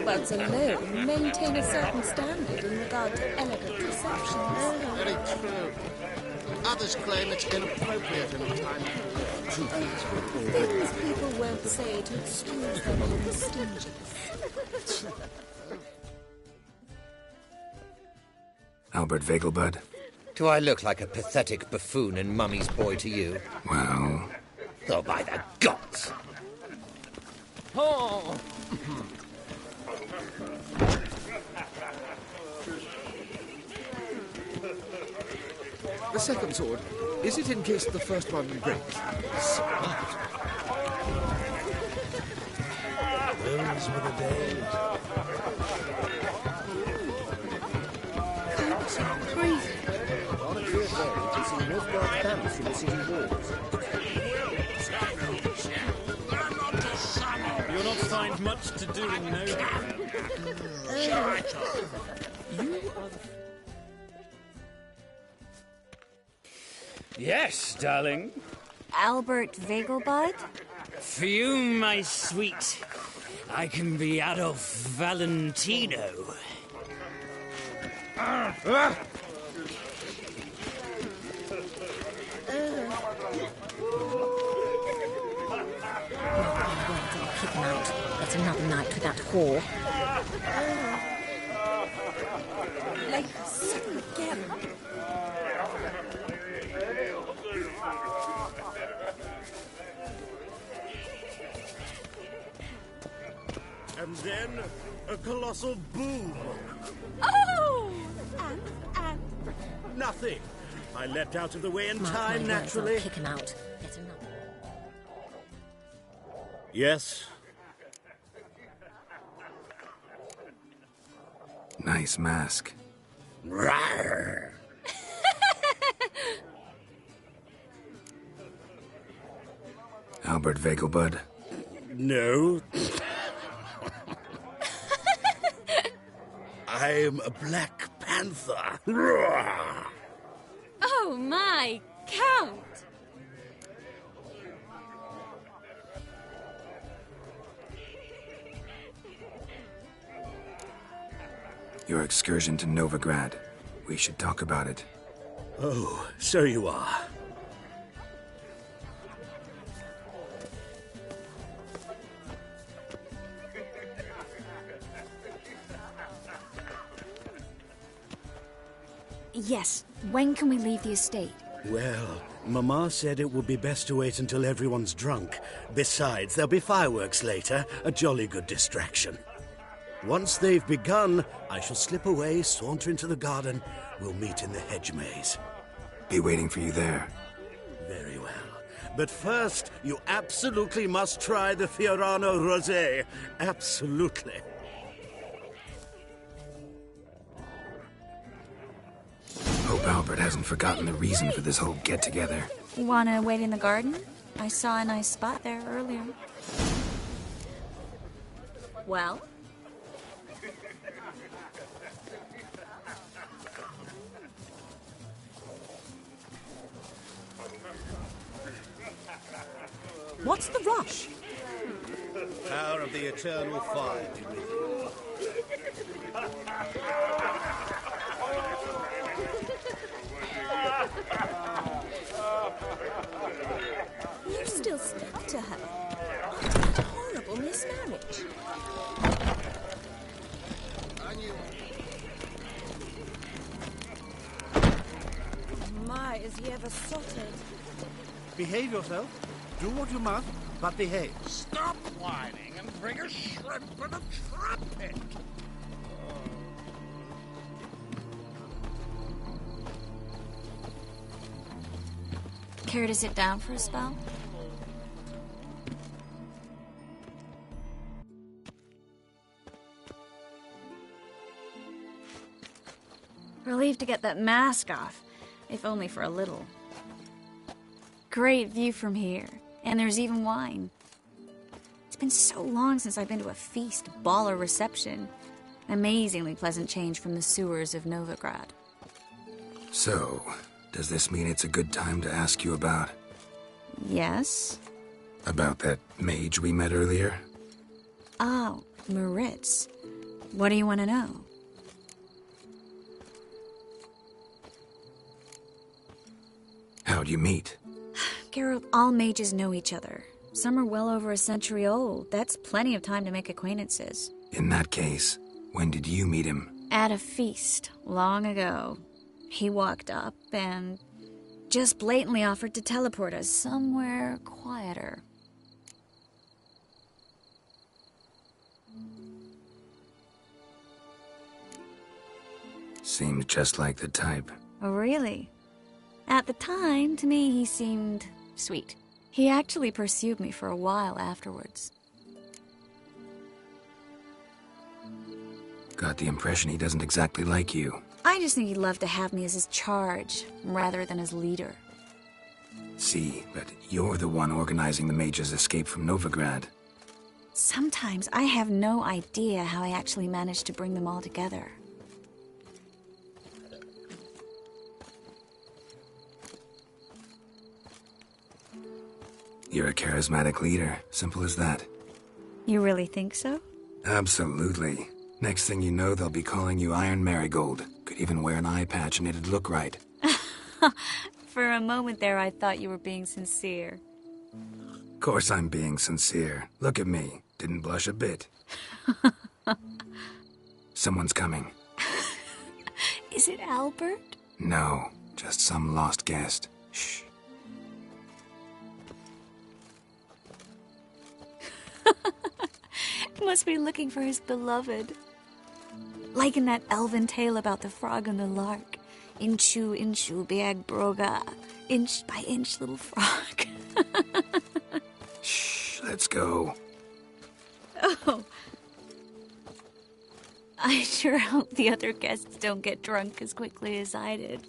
Buds alone maintain a certain standard in regard to elegant receptions. Very true. Others claim it's inappropriate in a time of Things people won't say to excuse them being stingy. Albert Vegelbud? Do I look like a pathetic buffoon and Mummy's boy to you? Well... Oh, by the gods! Oh! The second sword, is it in case the first one breaks? Smart. Those were the days. On a clear day, you can see Northgard Pimps from the city walls. You'll not find much to do in Nova. You are the... Yes, darling. Albert Vegelbud? For you, my sweet, I can be Adolf Valentino. Kick him out. That's another night with that whore. Like, sit again. And then a colossal boom. Oh! And... Nothing. I leapt out of the way in Mark time, my words, naturally. I'll kick him out. That's another. Yes. Nice mask. Rawr. Albert Vegelbud? No. I'm a Black Panther. Rawr. Oh my, Count! Your excursion to Novigrad. We should talk about it. Oh, so you are. Yes. When can we leave the estate? Well, Mama said it would be best to wait until everyone's drunk. Besides, there'll be fireworks later, a jolly good distraction. Once they've begun, I shall slip away, saunter into the garden. We'll meet in the hedge maze. Be waiting for you there. Very well. But first, you absolutely must try the Fiorano Rosé. Absolutely. Hope Albert hasn't forgotten the reason for this whole get-together. Wanna wait in the garden? I saw a nice spot there earlier. Well? What's the rush? Power of the eternal fire be with you. You still speak to her. What a horrible mismarriage. right as he ever sotted. Behave yourself. Do what you must, but behave. Stop whining and bring a shrimp and a trumpet. Care to sit down for a spell? Relieved to get that mask off, if only for a little. Great view from here, and there's even wine. It's been so long since I've been to a feast, ball, or reception. Amazingly pleasant change from the sewers of Novigrad. So, does this mean it's a good time to ask you about? Yes? About that mage we met earlier? Oh, Moritz. What do you want to know? How'd you meet? Geralt, all mages know each other. Some are well over a century old. That's plenty of time to make acquaintances. In that case, when did you meet him? At a feast, long ago. He walked up and just blatantly offered to teleport us somewhere quieter. Seems just like the type. Oh, really? At the time, to me, he seemed sweet. He actually pursued me for a while afterwards. Got the impression he doesn't exactly like you. I just think he'd love to have me as his charge, rather than his leader. See, but you're the one organizing the mage's escape from Novigrad. Sometimes I have no idea how I actually managed to bring them all together. You're a charismatic leader. Simple as that. You really think so? Absolutely. Next thing you know, they'll be calling you Iron Marigold. Could even wear an eye patch and it'd look right. For a moment there, I thought you were being sincere. Of course I'm being sincere. Look at me. Didn't blush a bit. Someone's coming. Is it Albert? No, just some lost guest. Shh. Must be looking for his beloved. Like in that elven tale about the frog and the lark. Inchu, inchu, biag broga. Inch by inch, little frog. Shh, let's go. Oh. I sure hope the other guests don't get drunk as quickly as I did.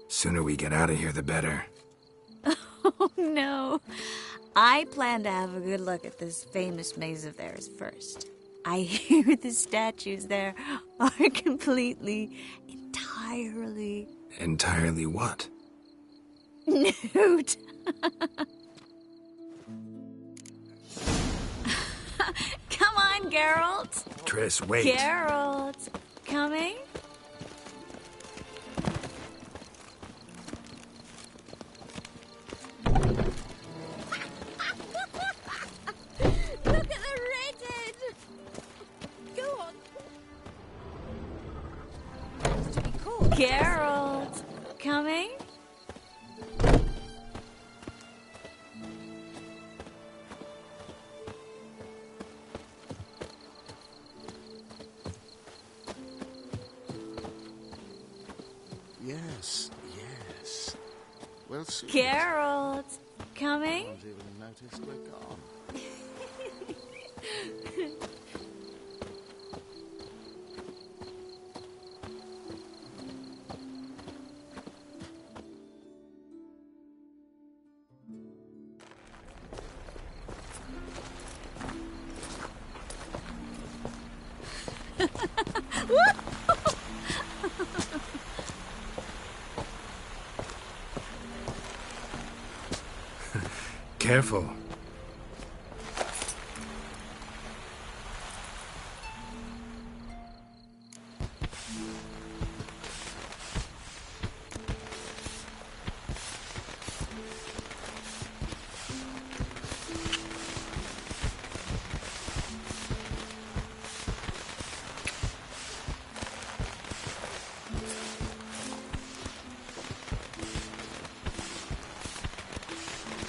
Sooner we get out of here, the better. Oh, no. I plan to have a good look at this famous maze of theirs first. I hear the statues there are entirely... Entirely what? Nude. Come on, Geralt. Triss, wait. Geralt, coming? Look at the redhead! Go on. It's to be called. Geralt, coming? Yes, yes. Well, soon. Geralt, coming? I haven't even noticed we're gone. Careful.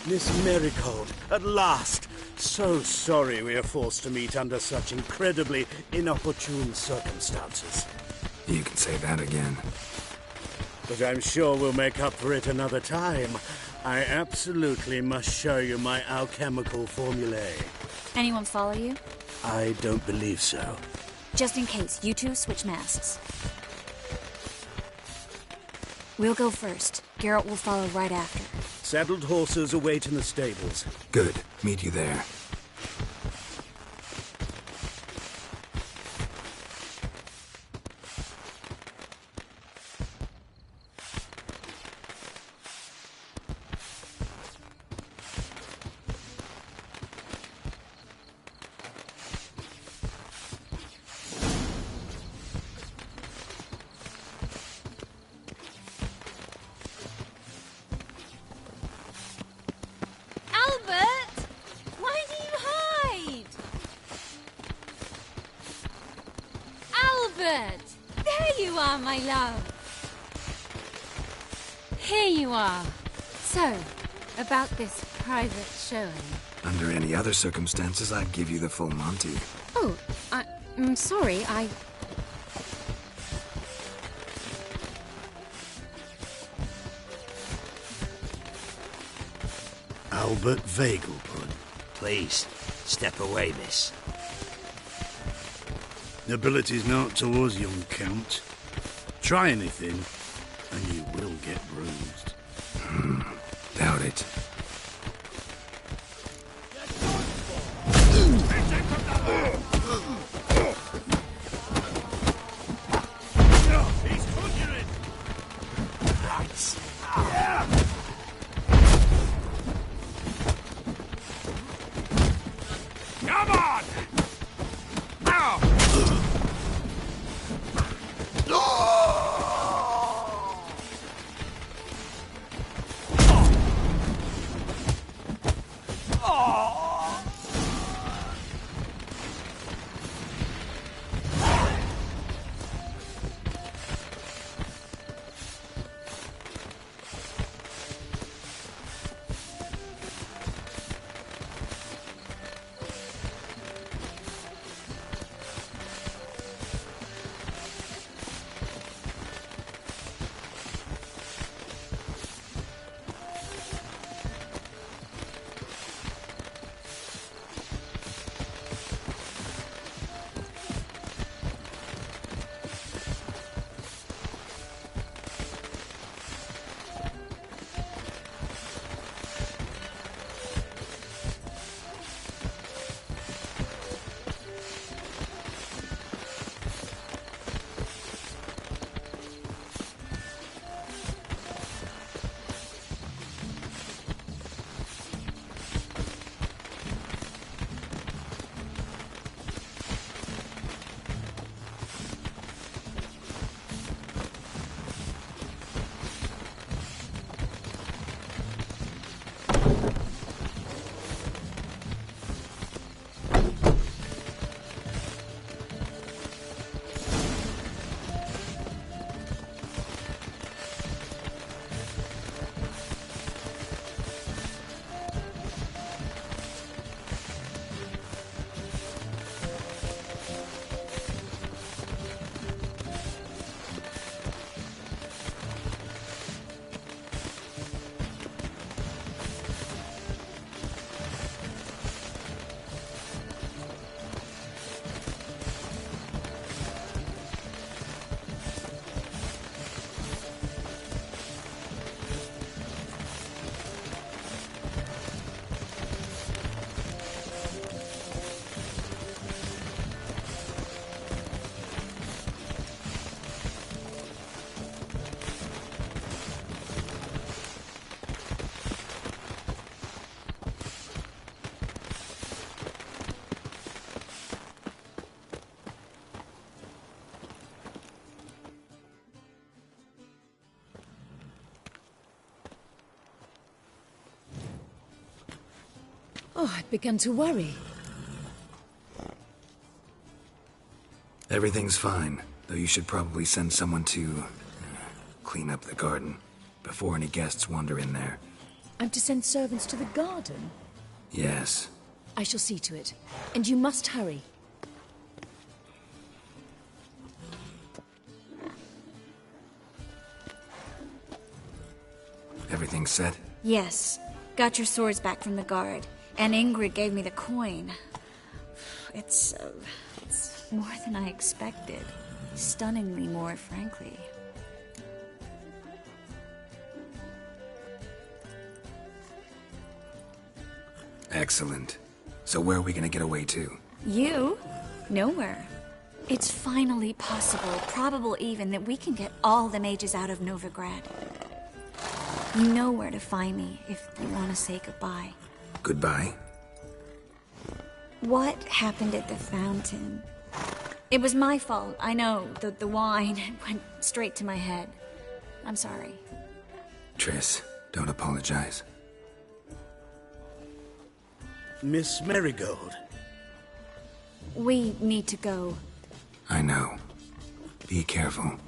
Miss Marigold, at last! So sorry we are forced to meet under such incredibly inopportune circumstances. You can say that again. But I'm sure we'll make up for it another time. I absolutely must show you my alchemical formulae. Anyone follow you? I don't believe so. Just in case, you two switch masks. We'll go first. Geralt will follow right after. Saddled horses await in the stables. Good. Meet you there. There you are, my love. Here you are. So, about this private showing. Under any other circumstances, I'd give you the full Monty. Oh, I'm sorry, Albert Vegelbud. Please, step away, miss. Nobility's not towards young Count. Try anything, and you will get bruised. Doubt it. Come on! Now! Oh, I'd begun to worry. Everything's fine, though you should probably send someone to clean up the garden before any guests wander in there. I'm to send servants to the garden? Yes. I shall see to it. And you must hurry. Everything set? Yes. Got your swords back from the guard. And Ingrid gave me the coin. It's more than I expected. Stunningly more, frankly. Excellent. So where are we gonna get away to? You? Nowhere. It's finally possible, probable even, that we can get all the mages out of Novigrad. You know where to find me if you want to say goodbye. Goodbye? What happened at the fountain? It was my fault, I know. The wine went straight to my head. I'm sorry. Triss, don't apologize. Miss Marigold. We need to go. I know. Be careful.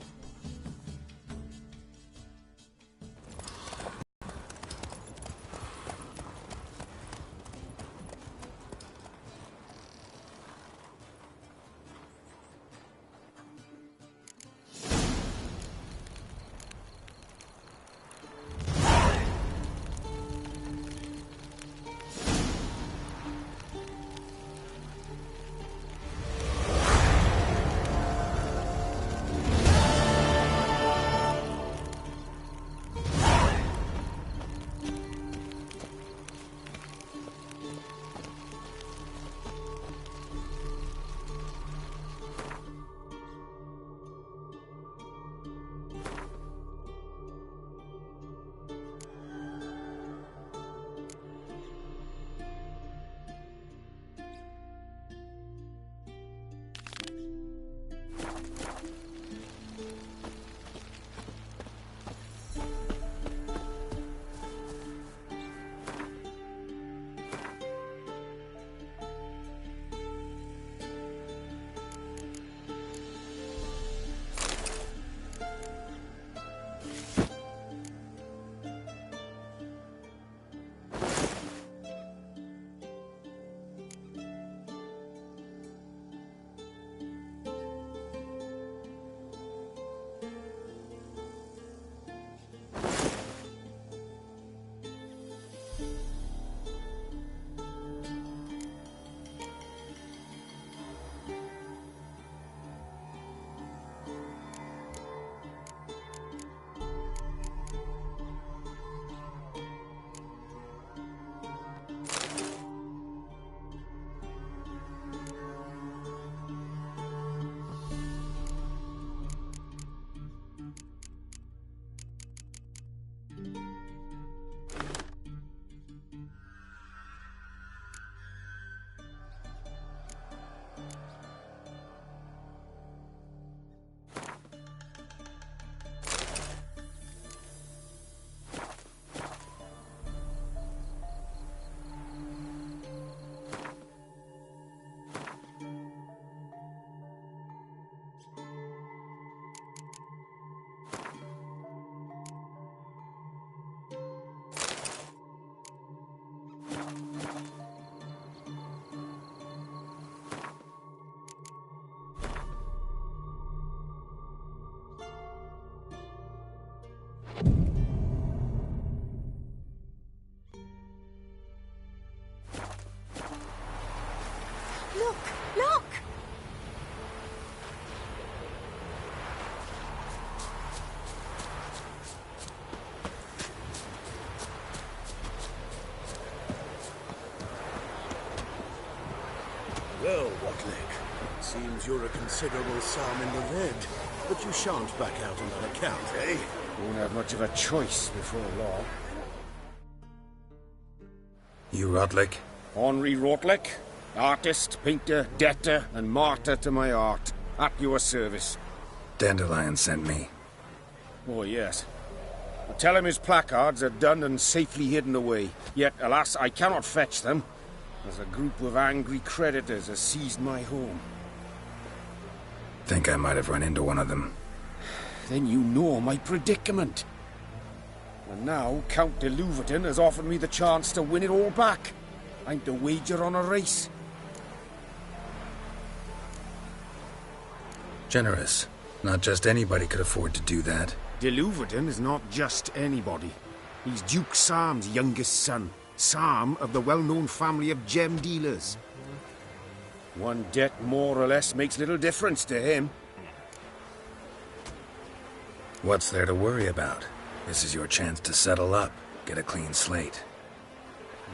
Look! Look! Well, Watlick, seems you're a considerable sum in the red, but you shan't back out on that account, eh? Won't have much of a choice before long. You Rotlick? Henri Rotlick, artist, painter, debtor, and martyr to my art. At your service. Dandelion sent me. Oh, yes. But tell him his placards are done and safely hidden away. Yet, alas, I cannot fetch them, as a group of angry creditors has seized my home. Think I might have run into one of them. Then you know my predicament. And now Count de Louverton has offered me the chance to win it all back. I'm to wager on a race. Generous. Not just anybody could afford to do that. De Louverton is not just anybody. He's Duke Sam's youngest son. Sam of the well-known family of gem dealers. One debt more or less makes little difference to him. What's there to worry about? This is your chance to settle up, get a clean slate.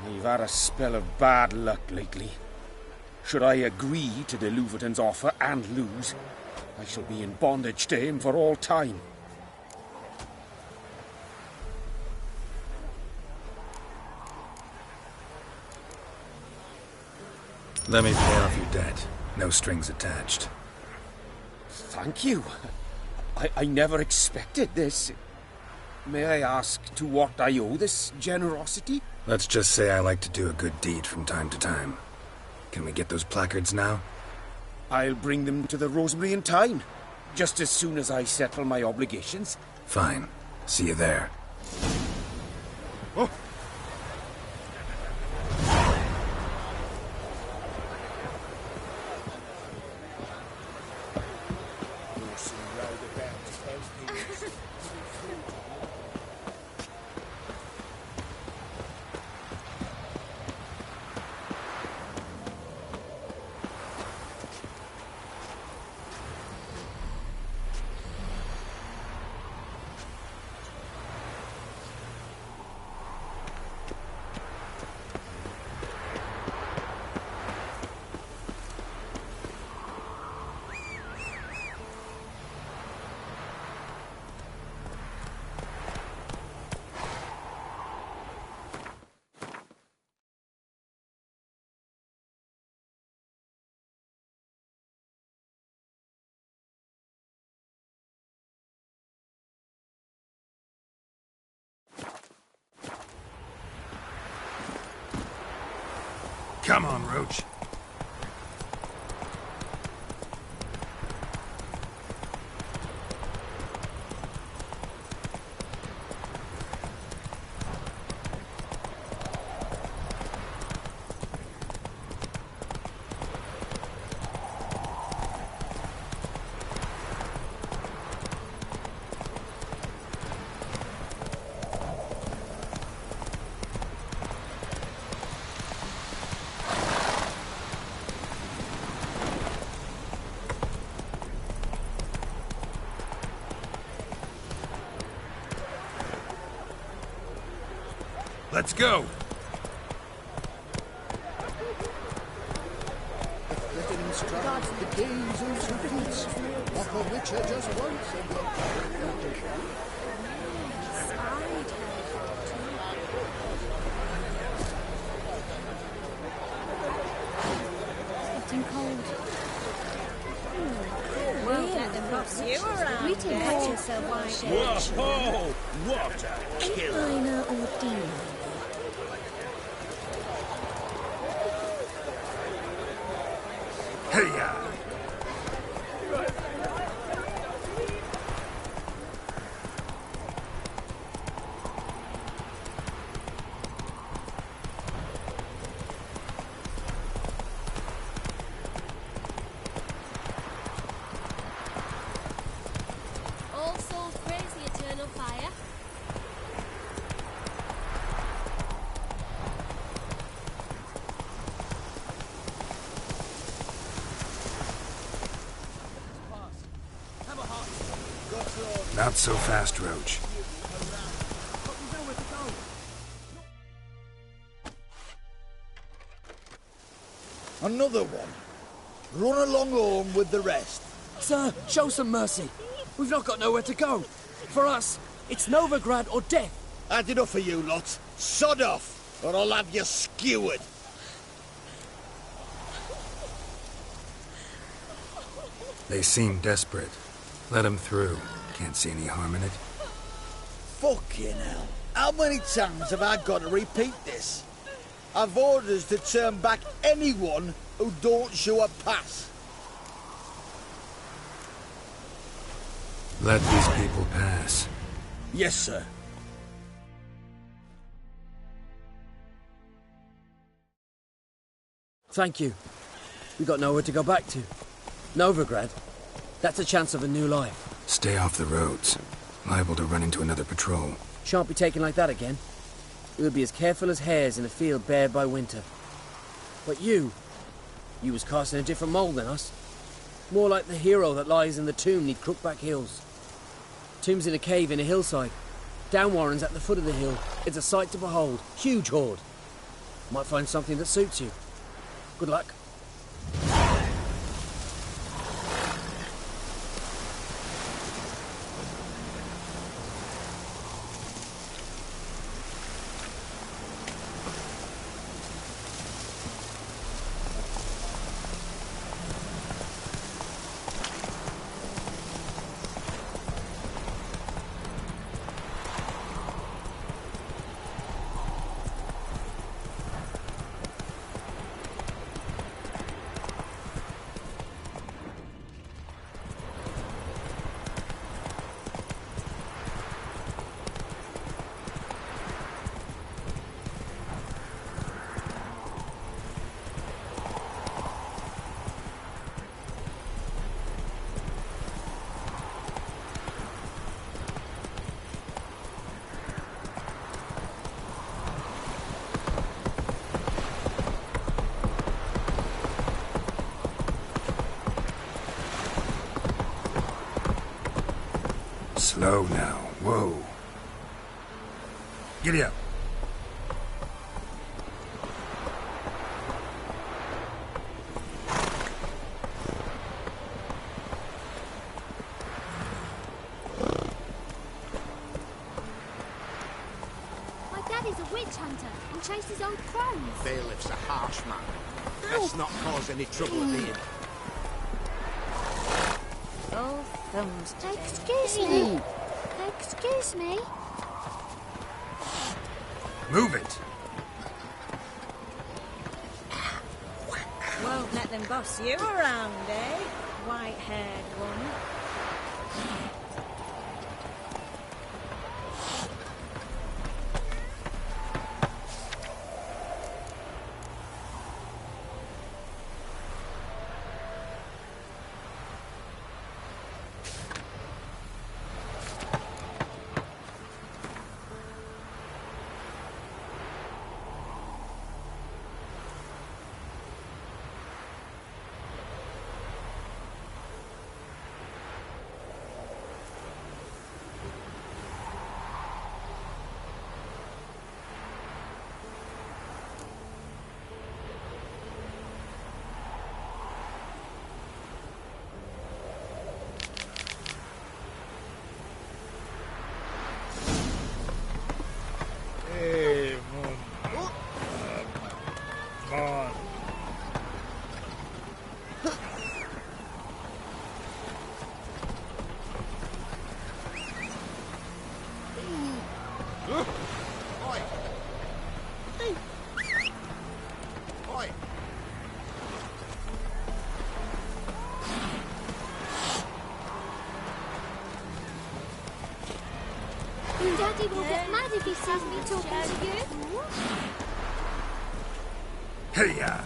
We've had a spell of bad luck lately. Should I agree to de Louverton's offer and lose, I shall be in bondage to him for all time. Let me pay off your debt. No strings attached. Thank you. I never expected this. May I ask to what I owe this generosity? Let's just say I like to do a good deed from time to time. Can we get those placards now? I'll bring them to the Rosemary in time, just as soon as I settle my obligations. Fine. See you there. Oh. Come on, Roach. Let's go! Glittering strides the gaze into peace. Walk a witcher just once and you're Getting cold. Well, let them not you around. We didn't catch yourself while Whoa! What a killer! Minor ordeal. Hey-ya! All souls praise the eternal fire. Not so fast, Roach. Another one. Run along home with the rest. Sir, show some mercy. We've not got nowhere to go. For us, it's Novigrad or death. Had enough of you lot. Sod off, or I'll have you skewered. They seem desperate. Let them through. Can't see any harm in it. Fucking hell. How many times have I got to repeat this? I've orders to turn back anyone who don't show a pass. Let these people pass. Yes, sir. Thank you. We got nowhere to go back to. Novigrad. That's a chance of a new life. Stay off the roads. Liable to run into another patrol. Shan't be taken like that again. We'll be as careful as hares in a field bared by winter. But you was cast in a different mould than us. More like the hero that lies in the tomb neath Crookback Hills. Tomb's in a cave in a hillside. Downwarren's at the foot of the hill. It's a sight to behold. Huge hoard. Might find something that suits you. Good luck. Slow now. Whoa. Giddy up. My daddy's a witch hunter and chases old crones. Bailiff's a harsh man. Let's not cause any trouble at the inn. Oh, thumbs today. Excuse me. Excuse me. Move it. Won't let them boss you around, eh? White-haired one. Daddy will get mad if he sees me talking to you. Hey-ya!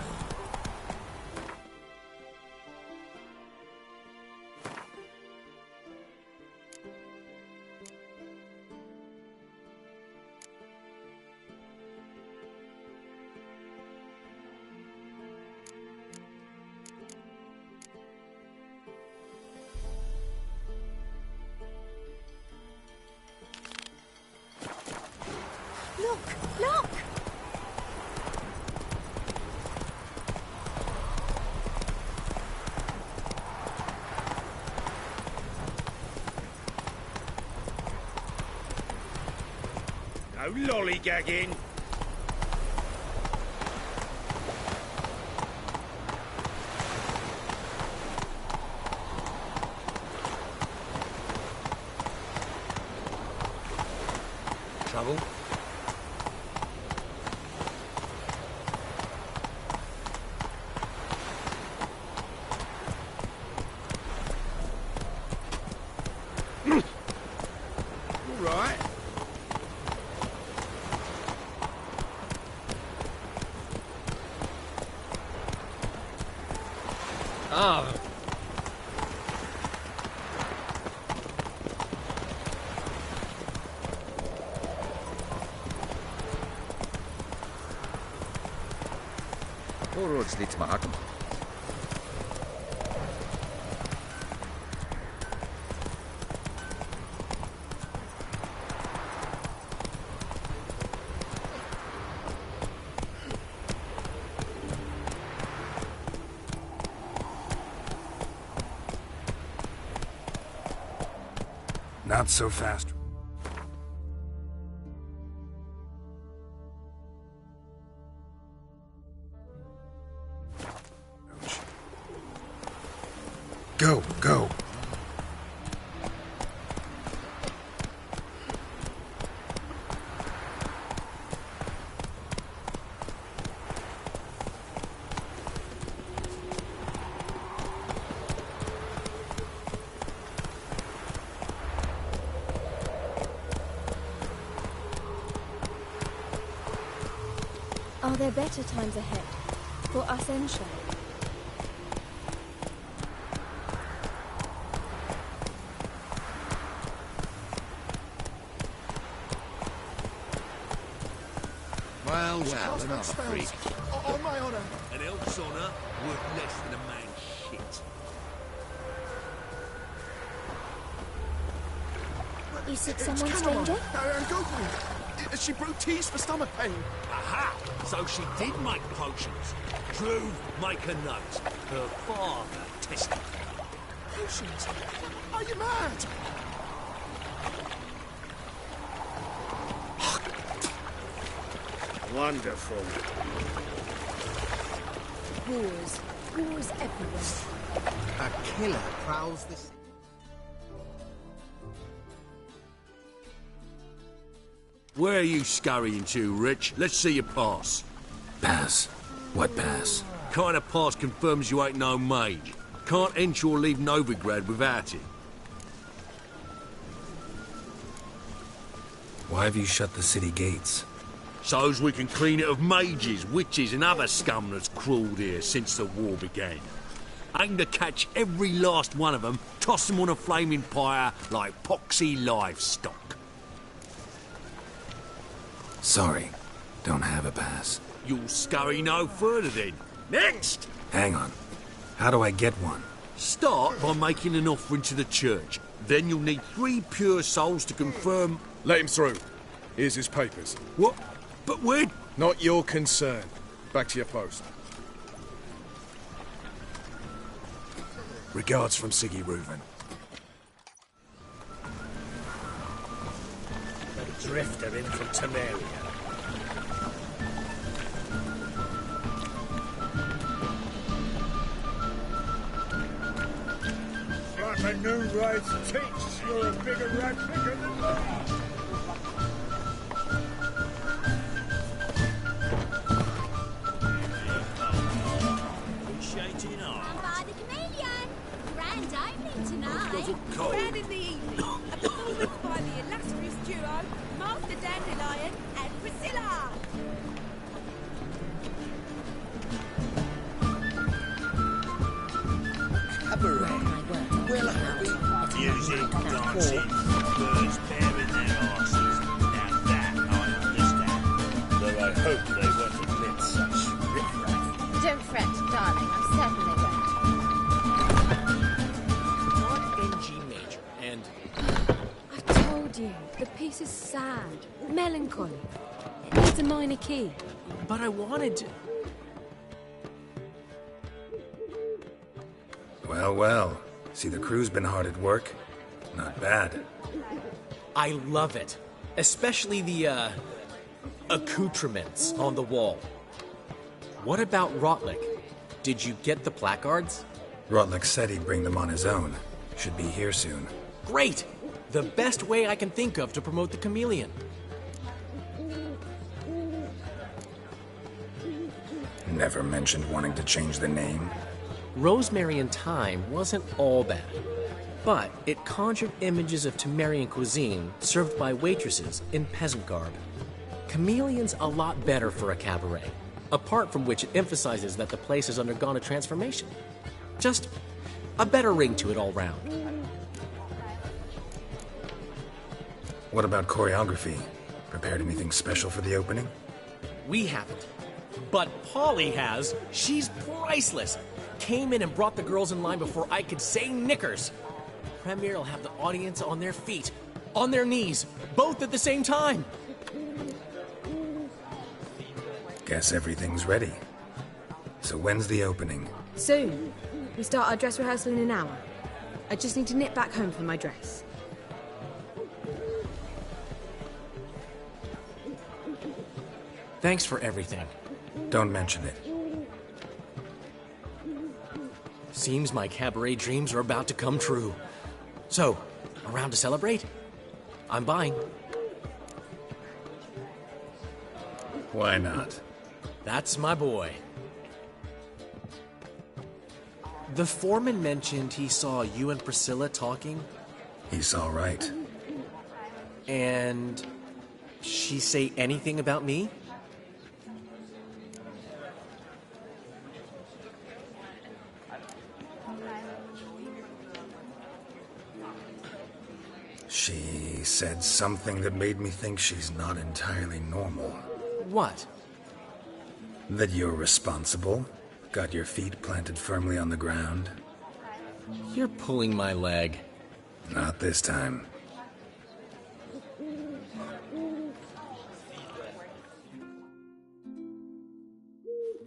Look! No lollygagging. Trouble? Right. Ah. All roads lead to Mahakam. Not so fast. Go, go. Are there better times ahead for us Ensha? Well, another freak. On my honour. An elf's honour worth less than a man's shit. You sick someone, stranger? She brewed teas for stomach pain. Aha! So she did make potions. Drew, make a note. Her father tested them. Potions? Are you mad? Wonderful. Whores everywhere. A killer prowls this. Where are you scurrying to, Rich? Let's see your pass. Pass? What pass? Kind of pass confirms you ain't no mage. Can't enter or leave Novigrad without it. Why have you shut the city gates? So's we can clean it of mages, witches and other scum that's crawled here since the war began. Aim to catch every last one of them, toss them on a flaming pyre like poxy livestock. Sorry, don't have a pass. You'll scurry no further then. Next! Hang on. How do I get one? Start by making an offering to the church. Then you'll need 3 pure souls to confirm... Let him through. Here's his papers. What? But where... Not your concern. Back to your post. Regards from Siggy Reuven. A drifter in from Temeria. Like a new race teach, you're a bigger rat picker than me. Grand in the evening, a performance by the illustrious duo, Master Dandelion and Priscilla. Cabaret. Well, music, dancing, birds bearing their arses. Now that I understand. Though I hope they won't admit such riffraff. Don't fret, darling. I'm certainly won't. I told you, the piece is sad, melancholy. It needs a minor key. But I wanted to... Well, well. See, the crew's been hard at work. Not bad. I love it. Especially the, accoutrements on the wall. What about Rotlick? Did you get the placards? Rotlick said he'd bring them on his own. Should be here soon. Great! The best way I can think of to promote the chameleon. Never mentioned wanting to change the name. Rosemary and Thyme wasn't all bad, but it conjured images of Temerian cuisine served by waitresses in peasant garb. Chameleon's a lot better for a cabaret, apart from which it emphasizes that the place has undergone a transformation. Just a better ring to it all round. What about choreography? Prepared anything special for the opening? We haven't. But Polly has. She's priceless. Came in and brought the girls in line before I could say knickers. Premiere will have the audience on their feet, on their knees, both at the same time. Guess everything's ready. So when's the opening? Soon. We start our dress rehearsal in an hour. I just need to nip back home for my dress. Thanks for everything. Don't mention it. Seems my cabaret dreams are about to come true. So, around to celebrate? I'm buying. Why not? That's my boy. The foreman mentioned he saw you and Priscilla talking. He's all right. And she say anything about me? She said something that made me think she's not entirely normal. What? That you're responsible, got your feet planted firmly on the ground. You're pulling my leg. Not this time.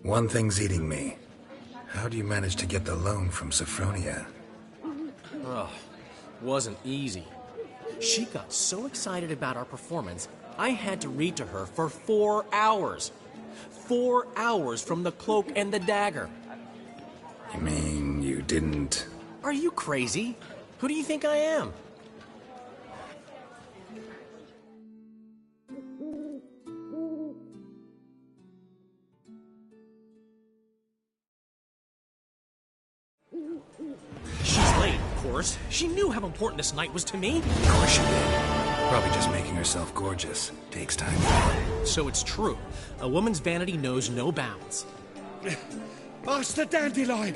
One thing's eating me. How do you manage to get the loan from Sophronia? Ugh, wasn't easy. She got so excited about our performance, I had to read to her for 4 hours. 4 hours from the Cloak and the Dagger. You mean you didn't... Are you crazy? Who do you think I am? She's late, of course. She knew how important this night was to me. Of course she did. Probably just making herself gorgeous. Takes time. So it's true. A woman's vanity knows no bounds. Master Dandelion!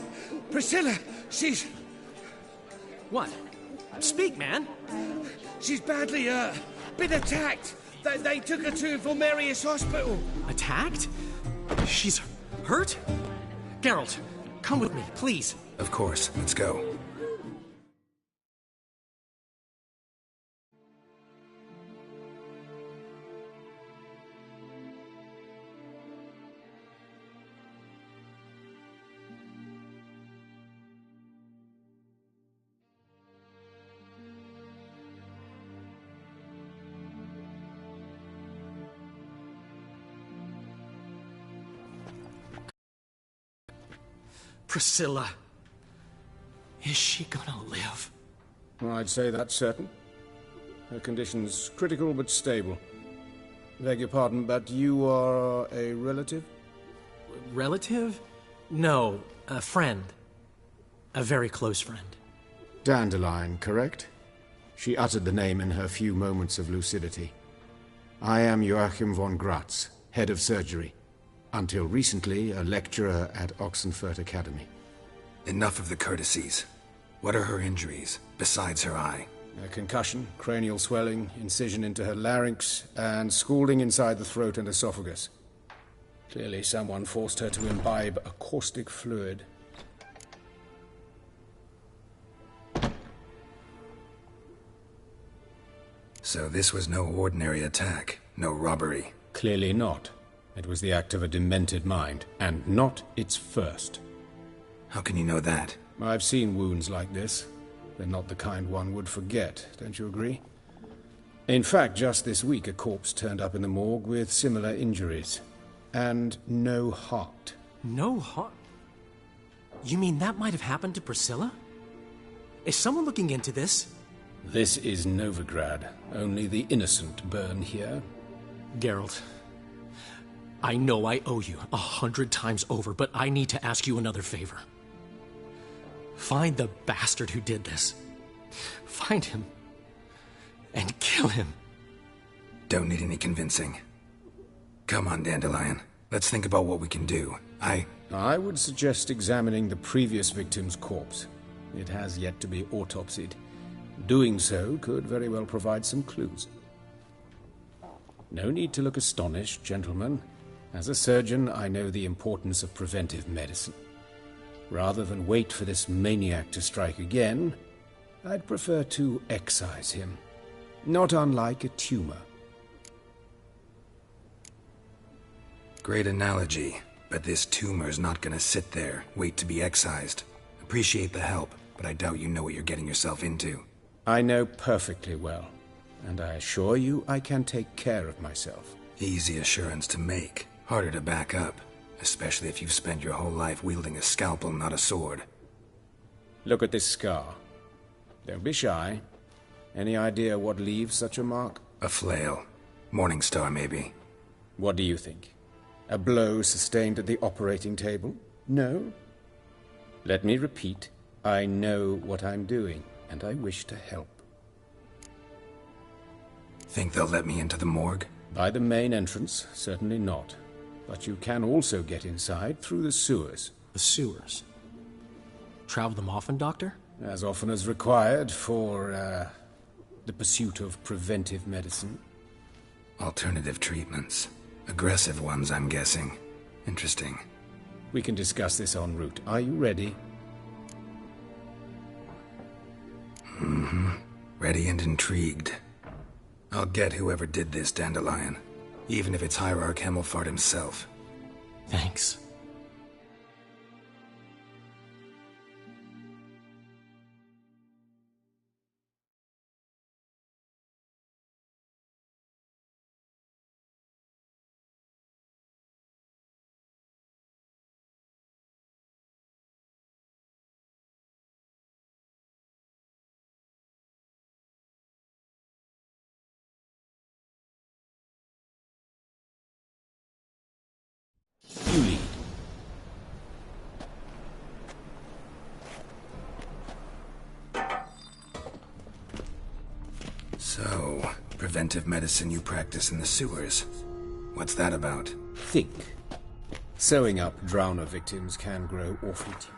Priscilla, she's... What? Speak, man. She's badly hurt. Been attacked. They took her to Vulmerius Hospital. Attacked? She's hurt? Geralt, come with me, please. Of course. Let's go. Priscilla. Is she gonna live? I'd say that's certain. Her condition's critical but stable. Beg your pardon, but you are a relative? Relative? No, a friend. A very close friend. Dandelion, correct? She uttered the name in her few moments of lucidity. I am Joachim von Gratz, head of surgery. Until recently, a lecturer at Oxenfurt Academy. Enough of the courtesies. What are her injuries, besides her eye? A concussion, cranial swelling, incision into her larynx, and scalding inside the throat and esophagus. Clearly someone forced her to imbibe a caustic fluid. So this was no ordinary attack, no robbery. Clearly not. It was the act of a demented mind, and not its first. How can you know that? I've seen wounds like this. They're not the kind one would forget, don't you agree? In fact, just this week a corpse turned up in the morgue with similar injuries. And no heart. No heart? You mean that might have happened to Priscilla? Is someone looking into this? This is Novigrad. Only the innocent burn here. Geralt, I know I owe you 100 times over, but I need to ask you another favor. Find the bastard who did this. Find him. And kill him. Don't need any convincing. Come on, Dandelion. Let's think about what we can do. I would suggest examining the previous victim's corpse. It has yet to be autopsied. Doing so could very well provide some clues. No need to look astonished, gentlemen. As a surgeon, I know the importance of preventive medicine. Rather than wait for this maniac to strike again, I'd prefer to excise him. Not unlike a tumor. Great analogy, but this tumor's not gonna sit there, wait to be excised. Appreciate the help, but I doubt you know what you're getting yourself into. I know perfectly well, and I assure you I can take care of myself. Easy assurance to make, harder to back up, especially if you've spent your whole life wielding a scalpel, not a sword. Look at this scar. Don't be shy. Any idea what leaves such a mark? A flail. Morningstar, maybe. What do you think? A blow sustained at the operating table? No? Let me repeat. I know what I'm doing, and I wish to help. Think they'll let me into the morgue? By the main entrance, certainly not. But you can also get inside through the sewers. The sewers? Travel them often, Doctor? As often as required for, the pursuit of preventive medicine. Alternative treatments. Aggressive ones, I'm guessing. Interesting. We can discuss this en route. Are you ready? Mm-hmm. Ready and intrigued. I'll get whoever did this, Dandelion. Even if it's Hierarch Hemmelfart himself. Thanks. You lead. So, preventive medicine you practice in the sewers. What's that about? Think. Sewing up drowner victims can grow awfully deep.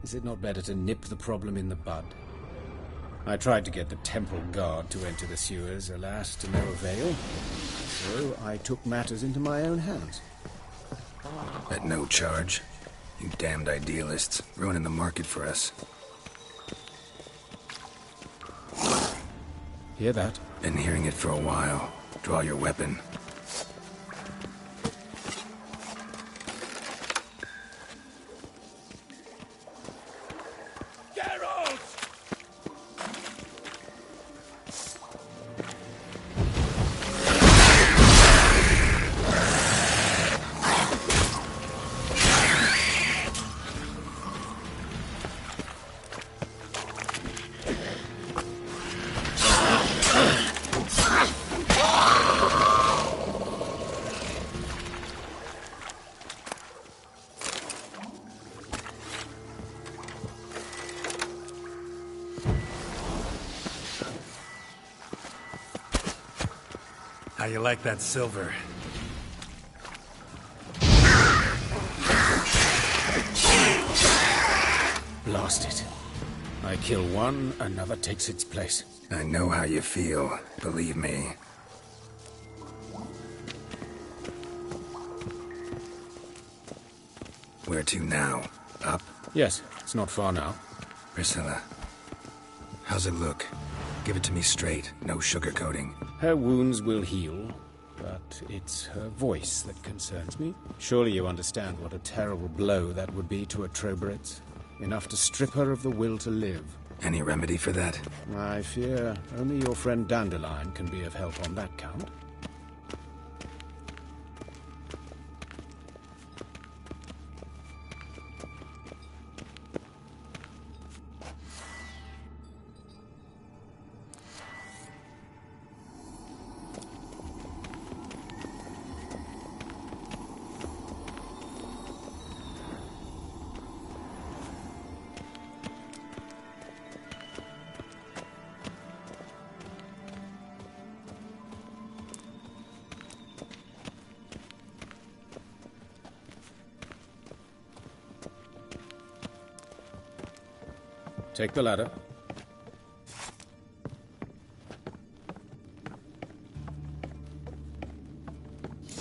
Is it not better to nip the problem in the bud? I tried to get the temple guard to enter the sewers, alas, to no avail. So I took matters into my own hands. At no charge. You damned idealists, ruining the market for us. Hear that? Been hearing it for a while. Draw your weapon. How you like that silver? Blast it. I kill one, another takes its place. I know how you feel, believe me. Where to now? Up? Yes, it's not far now. Priscilla, how's it look? Give it to me straight, no sugarcoating. Her wounds will heal, but it's her voice that concerns me. Surely you understand what a terrible blow that would be to a Trobritz. Enough to strip her of the will to live. Any remedy for that? I fear only your friend Dandelion can be of help on that count. Take the ladder.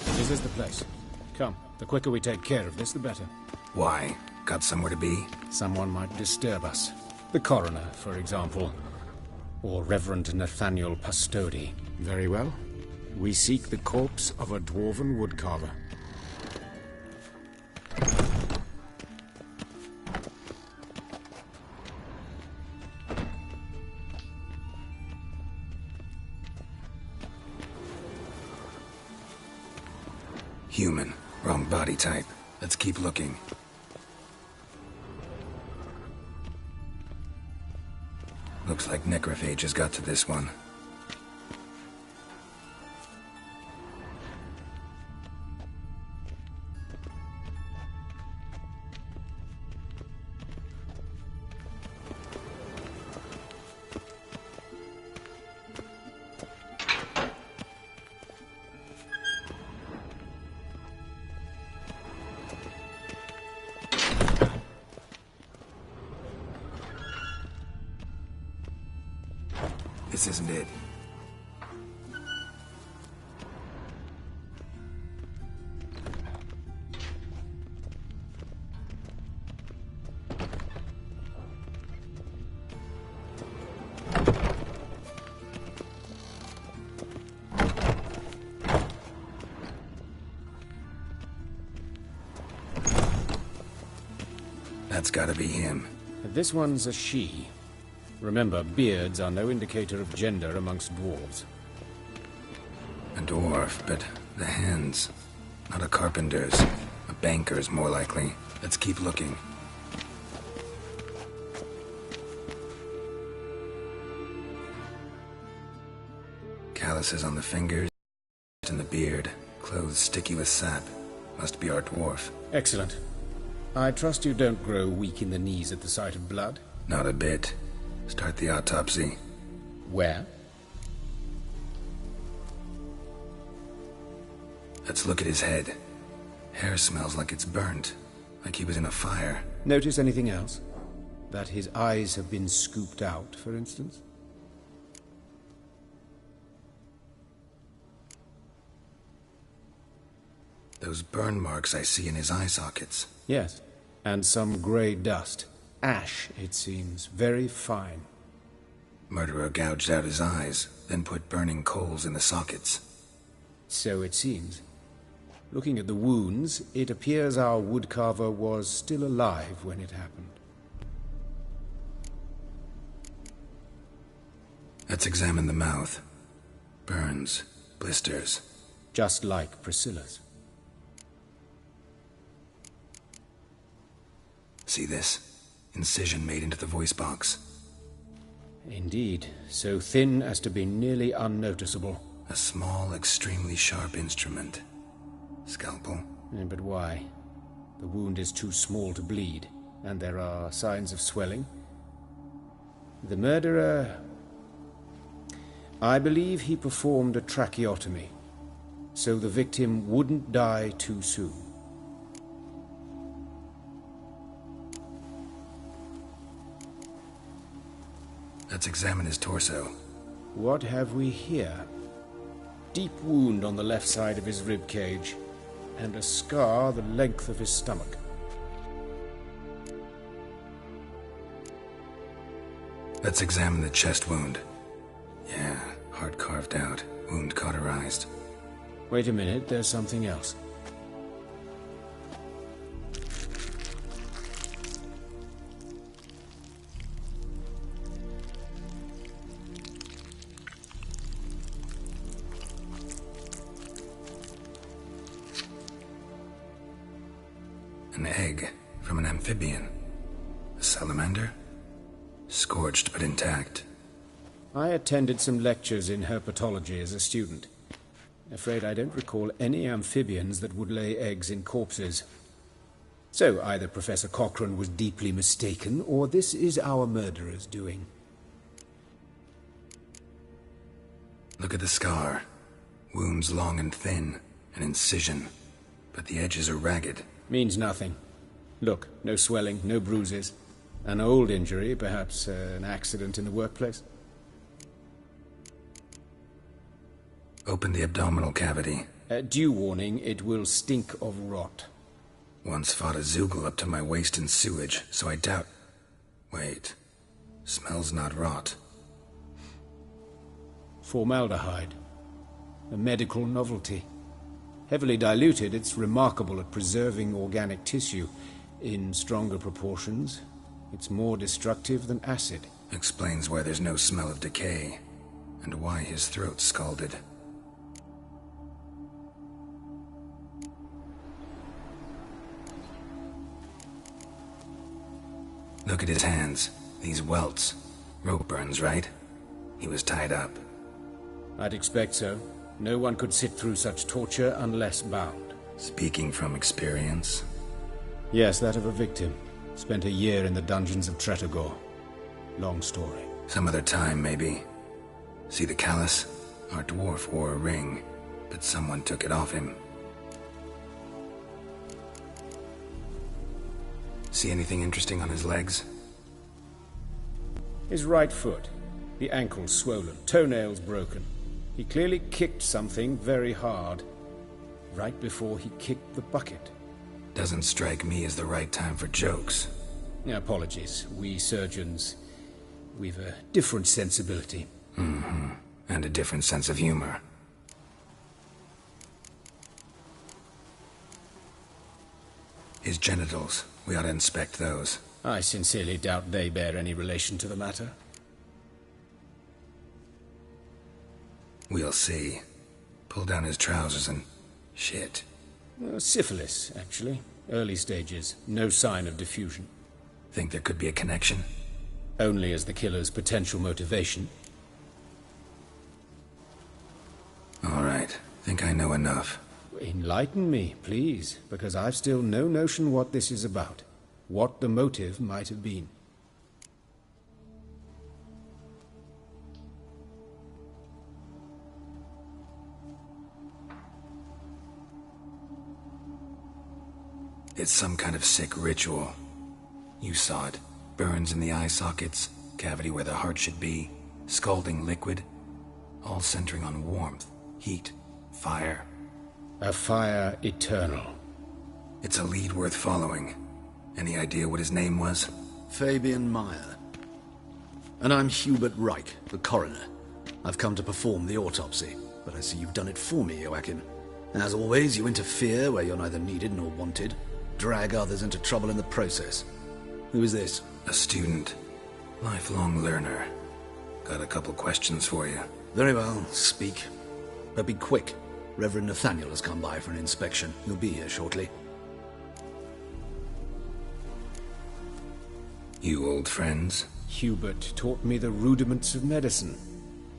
This is the place. Come, the quicker we take care of this, the better. Why? Got somewhere to be? Someone might disturb us. The coroner, for example. Or Reverend Nathaniel Pastodi. Very well. We seek the corpse of a dwarven woodcarver. Human. Wrong body type. Let's keep looking. Looks like necrophages got to this one. This isn't it. That's gotta be him. This one's a she. Remember, beards are no indicator of gender amongst dwarves. A dwarf, but the hands. Not a carpenter's. A banker's, more likely. Let's keep looking. Calluses on the fingers and the beard. Clothes sticky with sap. Must be our dwarf. Excellent. I trust you don't grow weak in the knees at the sight of blood? Not a bit. Start the autopsy. Where? Let's look at his head. Hair smells like it's burnt. Like he was in a fire. Notice anything else? That his eyes have been scooped out, for instance? Those burn marks I see in his eye sockets. Yes, and some grey dust. Ash, it seems. Very fine. Murderer gouged out his eyes, then put burning coals in the sockets. So it seems. Looking at the wounds, it appears our woodcarver was still alive when it happened. Let's examine the mouth. Burns, blisters. Just like Priscilla's. See this? Incision made into the voice box. Indeed, so thin as to be nearly unnoticeable. A small, extremely sharp instrument. Scalpel? But why? The wound is too small to bleed, and there are signs of swelling. The murderer... I believe he performed a tracheotomy, so the victim wouldn't die too soon. Let's examine his torso. What have we here? Deep wound on the left side of his rib cage, and a scar the length of his stomach. Let's examine the chest wound. Yeah, heart carved out, wound cauterized. Wait a minute, there's something else. An egg from an amphibian. A salamander? Scorched but intact. I attended some lectures in herpetology as a student. Afraid I don't recall any amphibians that would lay eggs in corpses. So either Professor Cochrane was deeply mistaken, or this is our murderer's doing. Look at the scar. Wounds long and thin. An incision. But the edges are ragged. Means nothing. Look, no swelling, no bruises. An old injury, perhaps an accident in the workplace? Open the abdominal cavity. Due warning, it will stink of rot. Once fought a Zoogle up to my waist in sewage, so I doubt... Wait. Smells not rot. Formaldehyde. A medical novelty. Heavily diluted, it's remarkable at preserving organic tissue. In stronger proportions, it's more destructive than acid. Explains why there's no smell of decay, and why his throat's scalded. Look at his hands. These welts. Rope burns, right? He was tied up. I'd expect so. No one could sit through such torture unless bound. Speaking from experience? Yes, that of a victim. Spent a year in the dungeons of Tretogor. Long story. Some other time, maybe. See the callus? Our dwarf wore a ring, but someone took it off him. See anything interesting on his legs? His right foot. The ankle's swollen, toenails broken. He clearly kicked something very hard, right before he kicked the bucket. Doesn't strike me as the right time for jokes. Apologies. We surgeons, we've a different sensibility. Mm-hmm. And a different sense of humor. His genitals. We ought to inspect those. I sincerely doubt they bear any relation to the matter. We'll see. Pull down his trousers and... shit. Syphilis, actually. Early stages. No sign of diffusion. Think there could be a connection? Only as the killer's potential motivation. All right. Think I know enough. Enlighten me, please, because I've still no notion what this is about. What the motive might have been. It's some kind of sick ritual. You saw it. Burns in the eye sockets, cavity where the heart should be, scalding liquid, all centering on warmth, heat, fire. A fire eternal. It's a lead worth following. Any idea what his name was? Fabian Meyer. And I'm Hubert Reich, the coroner. I've come to perform the autopsy, but I see you've done it for me, Joachim. As always, you interfere where you're neither needed nor wanted. Drag others into trouble in the process. Who is this? A student. Lifelong learner. Got a couple questions for you. Very well, speak. But be quick. Reverend Nathaniel has come by for an inspection. He'll be here shortly. You old friends? Hubert taught me the rudiments of medicine.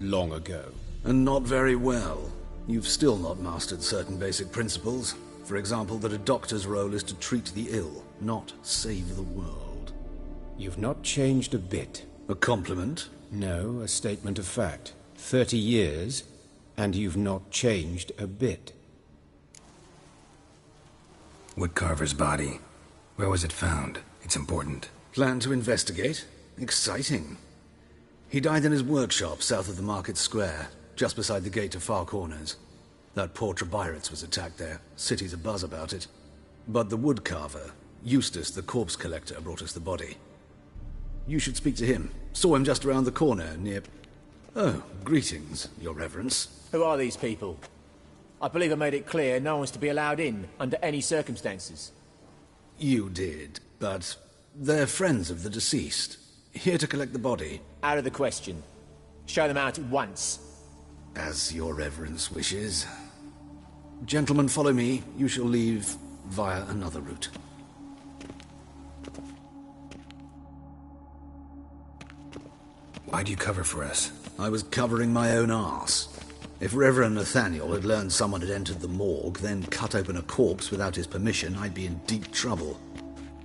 Long ago. And not very well. You've still not mastered certain basic principles. For example, that a doctor's role is to treat the ill, not save the world. You've not changed a bit. A compliment? No, a statement of fact. 30 years, and you've not changed a bit. Woodcarver's body. Where was it found? It's important. Plan to investigate? Exciting. He died in his workshop south of the market square, just beside the gate to Far Corners. That poor Trebirates was attacked there. City's abuzz about it. But the woodcarver, Eustace the corpse collector, brought us the body. You should speak to him. Saw him just around the corner, near... Oh, greetings, your reverence. Who are these people? I believe I made it clear no one's to be allowed in, under any circumstances. You did, but they're friends of the deceased. Here to collect the body. Out of the question. Show them out at once. As your reverence wishes. Gentlemen, follow me. You shall leave via another route. Why'd you cover for us? I was covering my own arse. If Reverend Nathaniel had learned someone had entered the morgue, then cut open a corpse without his permission, I'd be in deep trouble.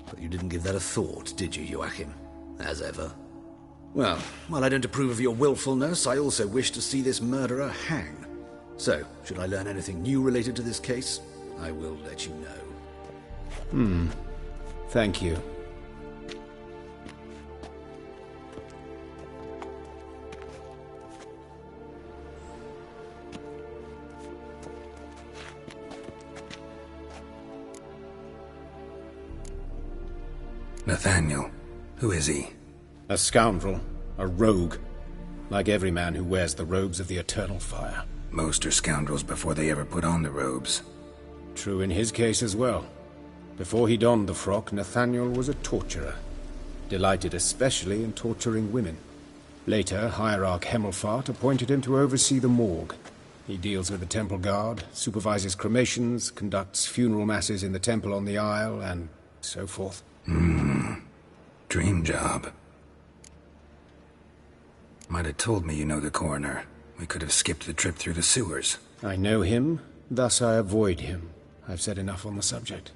But you didn't give that a thought, did you, Joachim? As ever. Well, while I don't approve of your willfulness, I also wish to see this murderer hang. So, should I learn anything new related to this case, I will let you know. Thank you. Nathaniel. Who is he? A scoundrel. A rogue. Like every man who wears the robes of the eternal fire. Most are scoundrels before they ever put on the robes. True in his case as well. Before he donned the frock, Nathaniel was a torturer. Delighted especially in torturing women. Later, Hierarch Hemmelfart appointed him to oversee the morgue. He deals with the temple guard, supervises cremations, conducts funeral masses in the temple on the Isle, and so forth. Dream job. Might have told me you know the coroner. We could have skipped the trip through the sewers. I know him, thus I avoid him. I've said enough on the subject.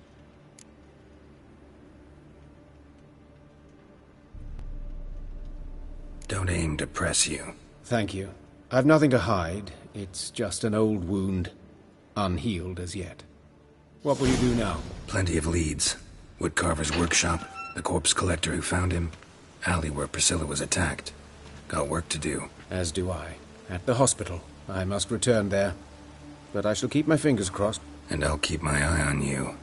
Don't aim to press you. Thank you. I've nothing to hide. It's just an old wound, unhealed as yet. What will you do now? Plenty of leads. Woodcarver's workshop, the corpse collector who found him, alley where Priscilla was attacked. Got work to do. As do I. At the hospital. I must return there. But I shall keep my fingers crossed. And I'll keep my eye on you.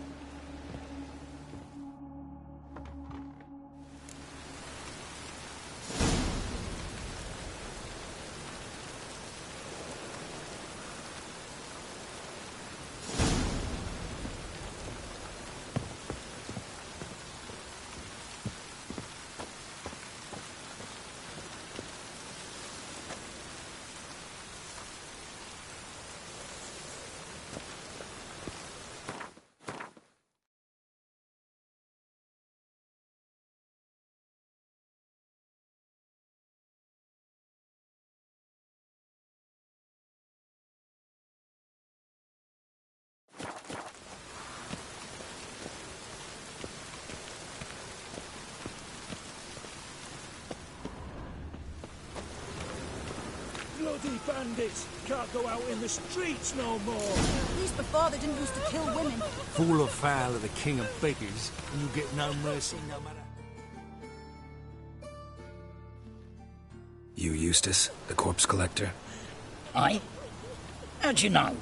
Bloody bandits! Can't go out in the streets no more! At least before they didn't used to kill women. Fall afoul of the king of beggars, and you get no mercy no matter... You Eustace, the corpse collector? Aye? How'd you know?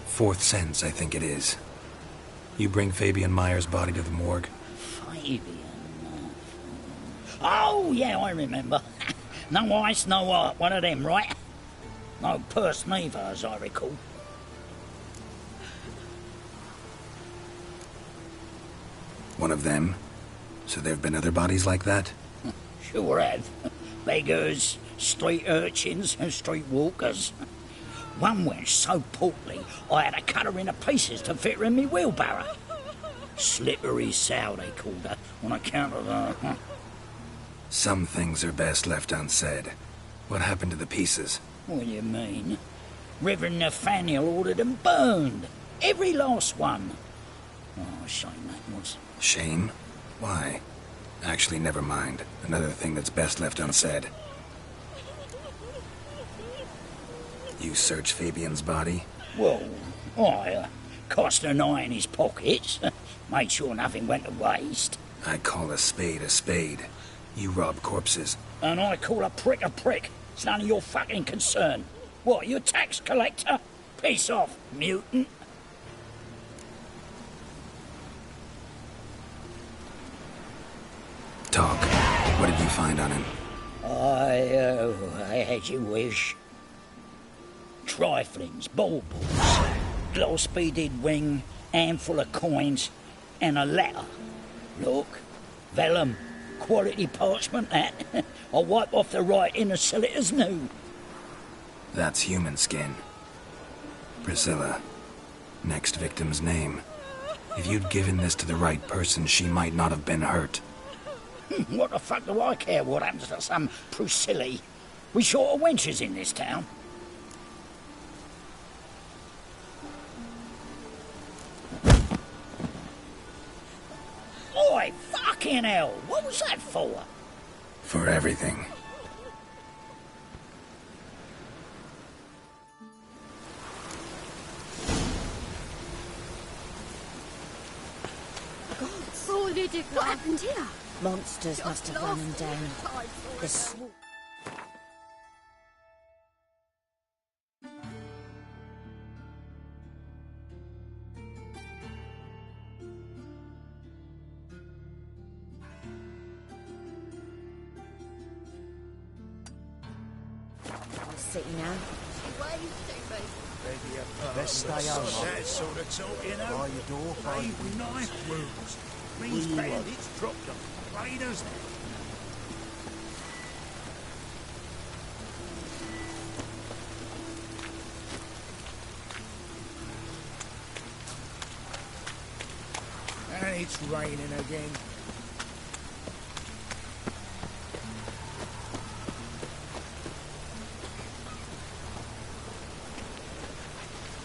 Fourth sense, I think it is. You bring Fabian Meyer's body to the morgue? Fabian... Oh, yeah, I remember. No ice, no art, one of them, right? No purse neither, as I recall. One of them? So there have been other bodies like that? Sure have. Beggars, street urchins, and street walkers. One wench so portly, I had to cut her into pieces to fit her in me wheelbarrow. Slippery sow, they called her, on account of her... Some things are best left unsaid. What happened to the pieces? What do you mean? Reverend Nathaniel ordered them burned. Every last one. Oh, shame that was. Shame? Why? Actually, never mind. Another thing that's best left unsaid. You search Fabian's body? Well, I cast an eye in his pockets. Made sure nothing went to waste. I call a spade a spade. You rob corpses. And I call a prick a prick. It's none of your fucking concern. What, you a tax collector? Piss off, mutant. Talk. What did you find on him? I had you wish. Triflings, baubles, gloss-beaded ring, handful of coins, and a letter. Look, vellum. Quality parchment, that. I'll wipe off the writing and sell it as new. That's human skin. Priscilla. Next victim's name. If you'd given this to the right person, she might not have been hurt. What the fuck do I care what happens to some Priscilla? We short of wenches in this town. Oi, fucking hell! What was that for? For everything. What happened here? Monsters must have run him down. This... city now. Let's stay home. That sort of talk, you know. By your door, brave knife wounds. These bandits dropped them. Plain as that. And it's raining again.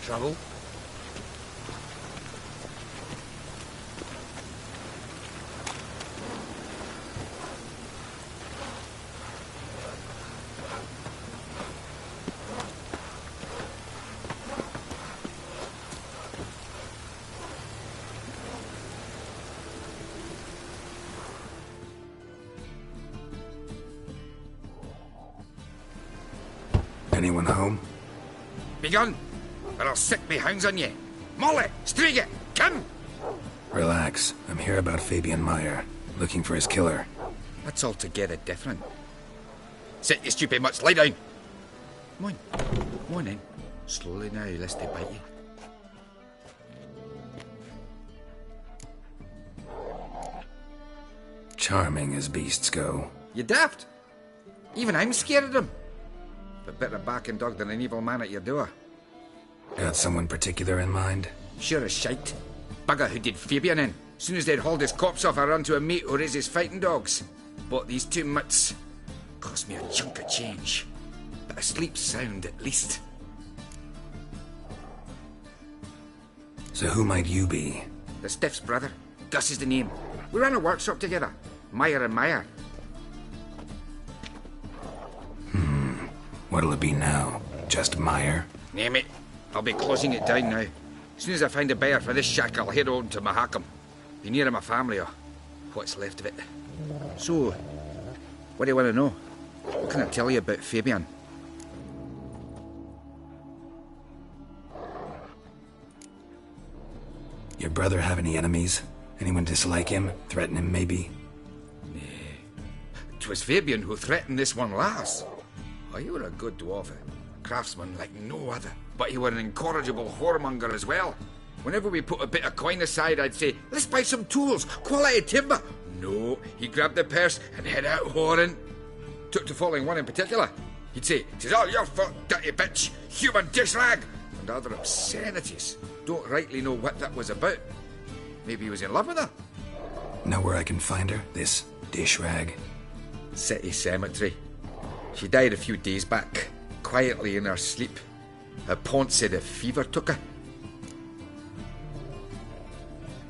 Trouble? Anyone home? Begun! Or I'll sick me hounds on ye. Molly, Striga, come! Relax. I'm here about Fabian Meyer, looking for his killer. That's altogether different. Sit, you stupid mutts, lie down. Come on. Come on then. Slowly now, lest they bite you. Charming as beasts go. You daft? Even I'm scared of them. But better back and dog than an evil man at your door. Got someone particular in mind? Sure as shite. Bugger who did Fabian in. Soon as they'd hauled his corpse off, I run to a mate who raises fighting dogs. Bought these 2 mutts. Cost me a chunk of change. But I sleep sound at least. So who might you be? The Stiff's brother. Gus is the name. We ran a workshop together. Meyer and Meyer. What'll it be now? Just Meyer? Name it. I'll be closing it down now. As soon as I find a buyer for this shack, I'll head on to Mahakam. Be near my family, or what's left of it. So, what do you want to know? What can I tell you about Fabian? Your brother have any enemies? Anyone dislike him? Threaten him, maybe? Nay. 'Twas Fabian who threatened this one last. Oh, you were a good dwarf, a craftsman like no other. But you were an incorrigible whoremonger as well. Whenever we put a bit of coin aside, I'd say, let's buy some tools, quality timber. No, he grabbed the purse and head out whoring. Took to following one in particular. He'd say, "'Tis all your fault, dirty bitch, human dish rag," and other obscenities. Don't rightly know what that was about. Maybe he was in love with her. Know where I can find her, this dish rag? City cemetery. She died a few days back, quietly in her sleep. Her pont said a fever took her.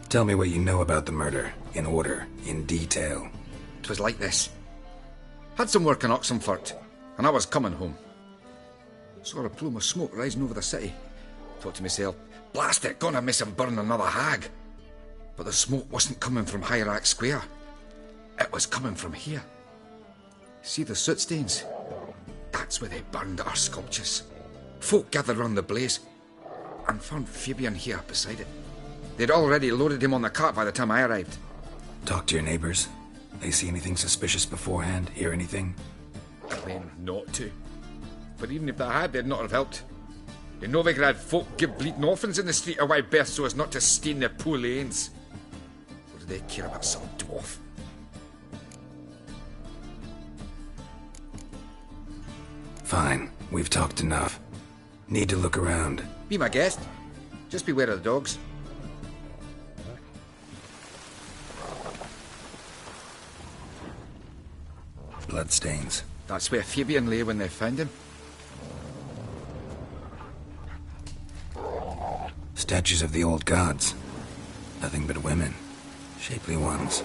Tell me what you know about the murder, in order, in detail. 'Twas like this. Had some work in Oxenfurt, and I was coming home. Saw a plume of smoke rising over the city. Thought to myself, blast it, gonna miss and burn another hag. But the smoke wasn't coming from Hierarch Square. It was coming from here. See the soot stains? That's where they burned our sculptures. Folk gathered round the blaze, and found Fabian here beside it. They'd already loaded him on the cart by the time I arrived. Talk to your neighbors. They see anything suspicious beforehand? Hear anything? Claimed not to. But even if they had, they'd not have helped. They know they could have folk give bleating orphans in the street a wide berth so as not to stain their poor lanes. What do they care about some dwarf? Fine, we've talked enough. Need to look around. Be my guest. Just beware of the dogs. Bloodstains. That's where Fabian lay when they found him. Statues of the old gods. Nothing but women. Shapely ones.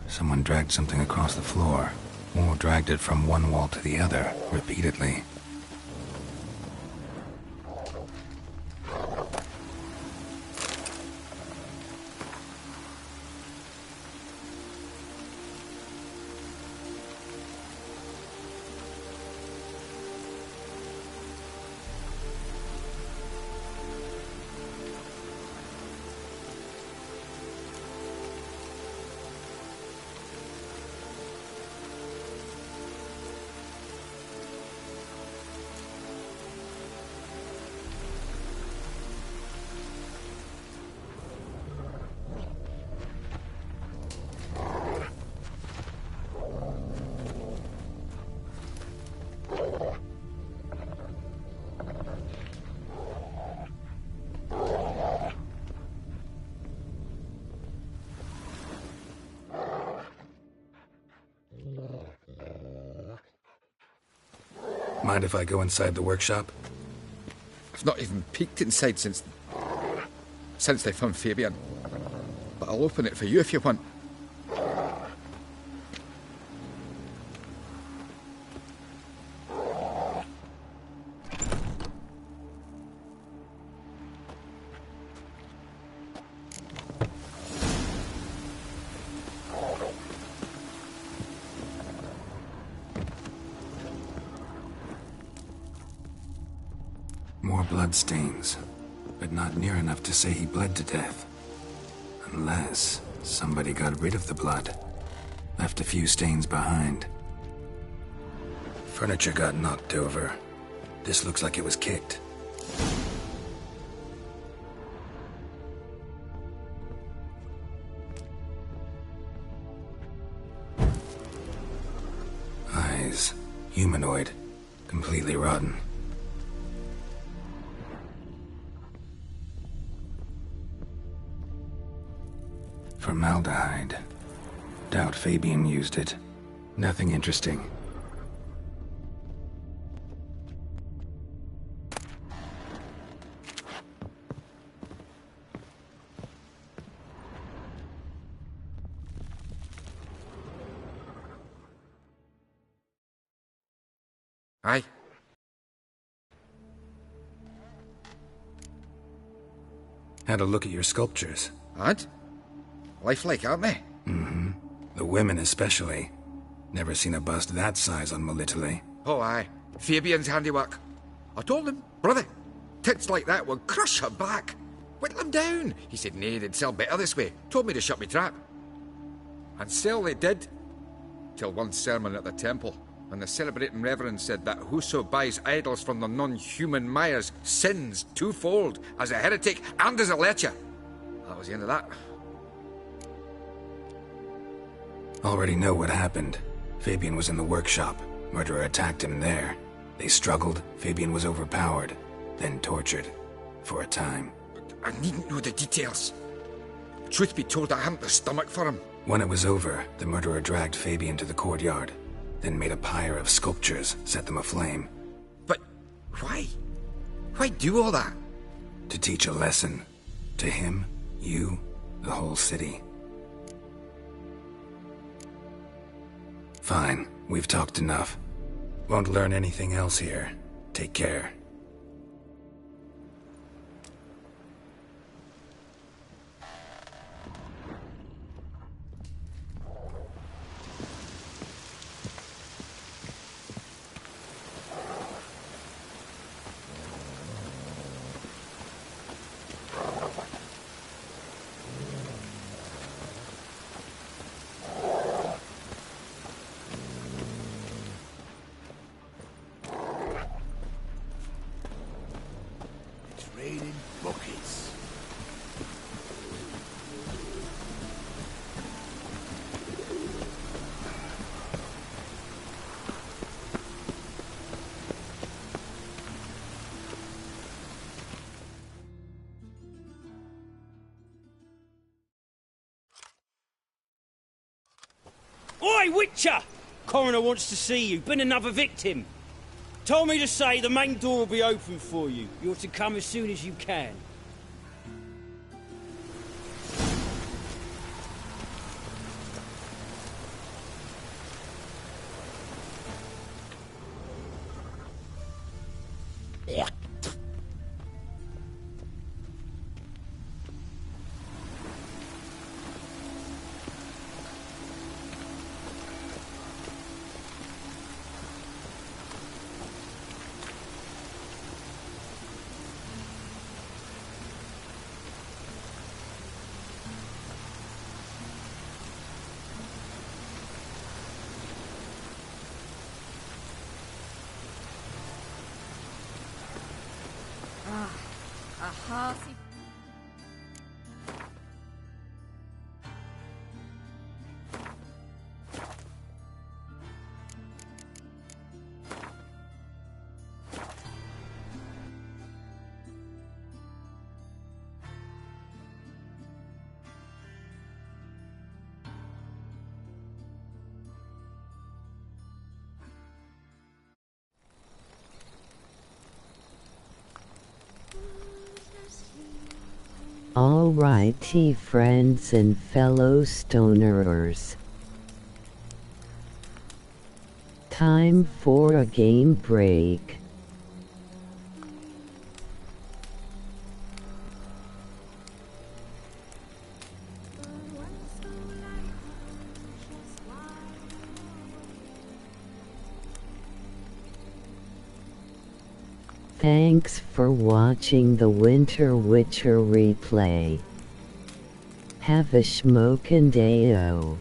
Someone dragged something across the floor. Or dragged it from one wall to the other, repeatedly. Mind if I go inside the workshop? I've not even peeked inside since they found Fabian. But I'll open it for you if you want. More bloodstains, but not near enough to say he bled to death. Unless somebody got rid of the blood, left a few stains behind. Furniture got knocked over. This looks like it was kicked. Eyes, humanoid, completely rotten. Formaldehyde. Doubt Fabian used it. Nothing interesting. Aye. Had a look at your sculptures. And? Lifelike, aren't they? Mm-hmm. The women especially. Never seen a bust that size on Melitele. Oh, aye. Fabian's handiwork. I told him, brother, tits like that would crush her back. Whittle him down. He said, nay, they'd sell better this way. Told me to shut me trap. And sell they did. Till one sermon at the temple, when the celebrating reverend said that whoso buys idols from the non-human Myers sins twofold, as a heretic and as a lecher. That was the end of that. Already know what happened. Fabian was in the workshop. Murderer attacked him there. They struggled. Fabian was overpowered, then tortured. For a time. I needn't know the details. Truth be told, I hadn't the stomach for him. When it was over, the murderer dragged Fabian to the courtyard, then made a pyre of sculptures, set them aflame. But why? Why do all that? To teach a lesson. To him, you, the whole city. Fine, we've talked enough. Won't learn anything else here. Take care. Raining buckets. Oi, Witcher! Coroner wants to see you. Been another victim. Told me to say the main door will be open for you. You're to come as soon as you can. A hearty... Alrighty, friends and fellow stonerers. Time for a game break. Thanks for watching the Winter Witcher replay. Have a smokin' day-o.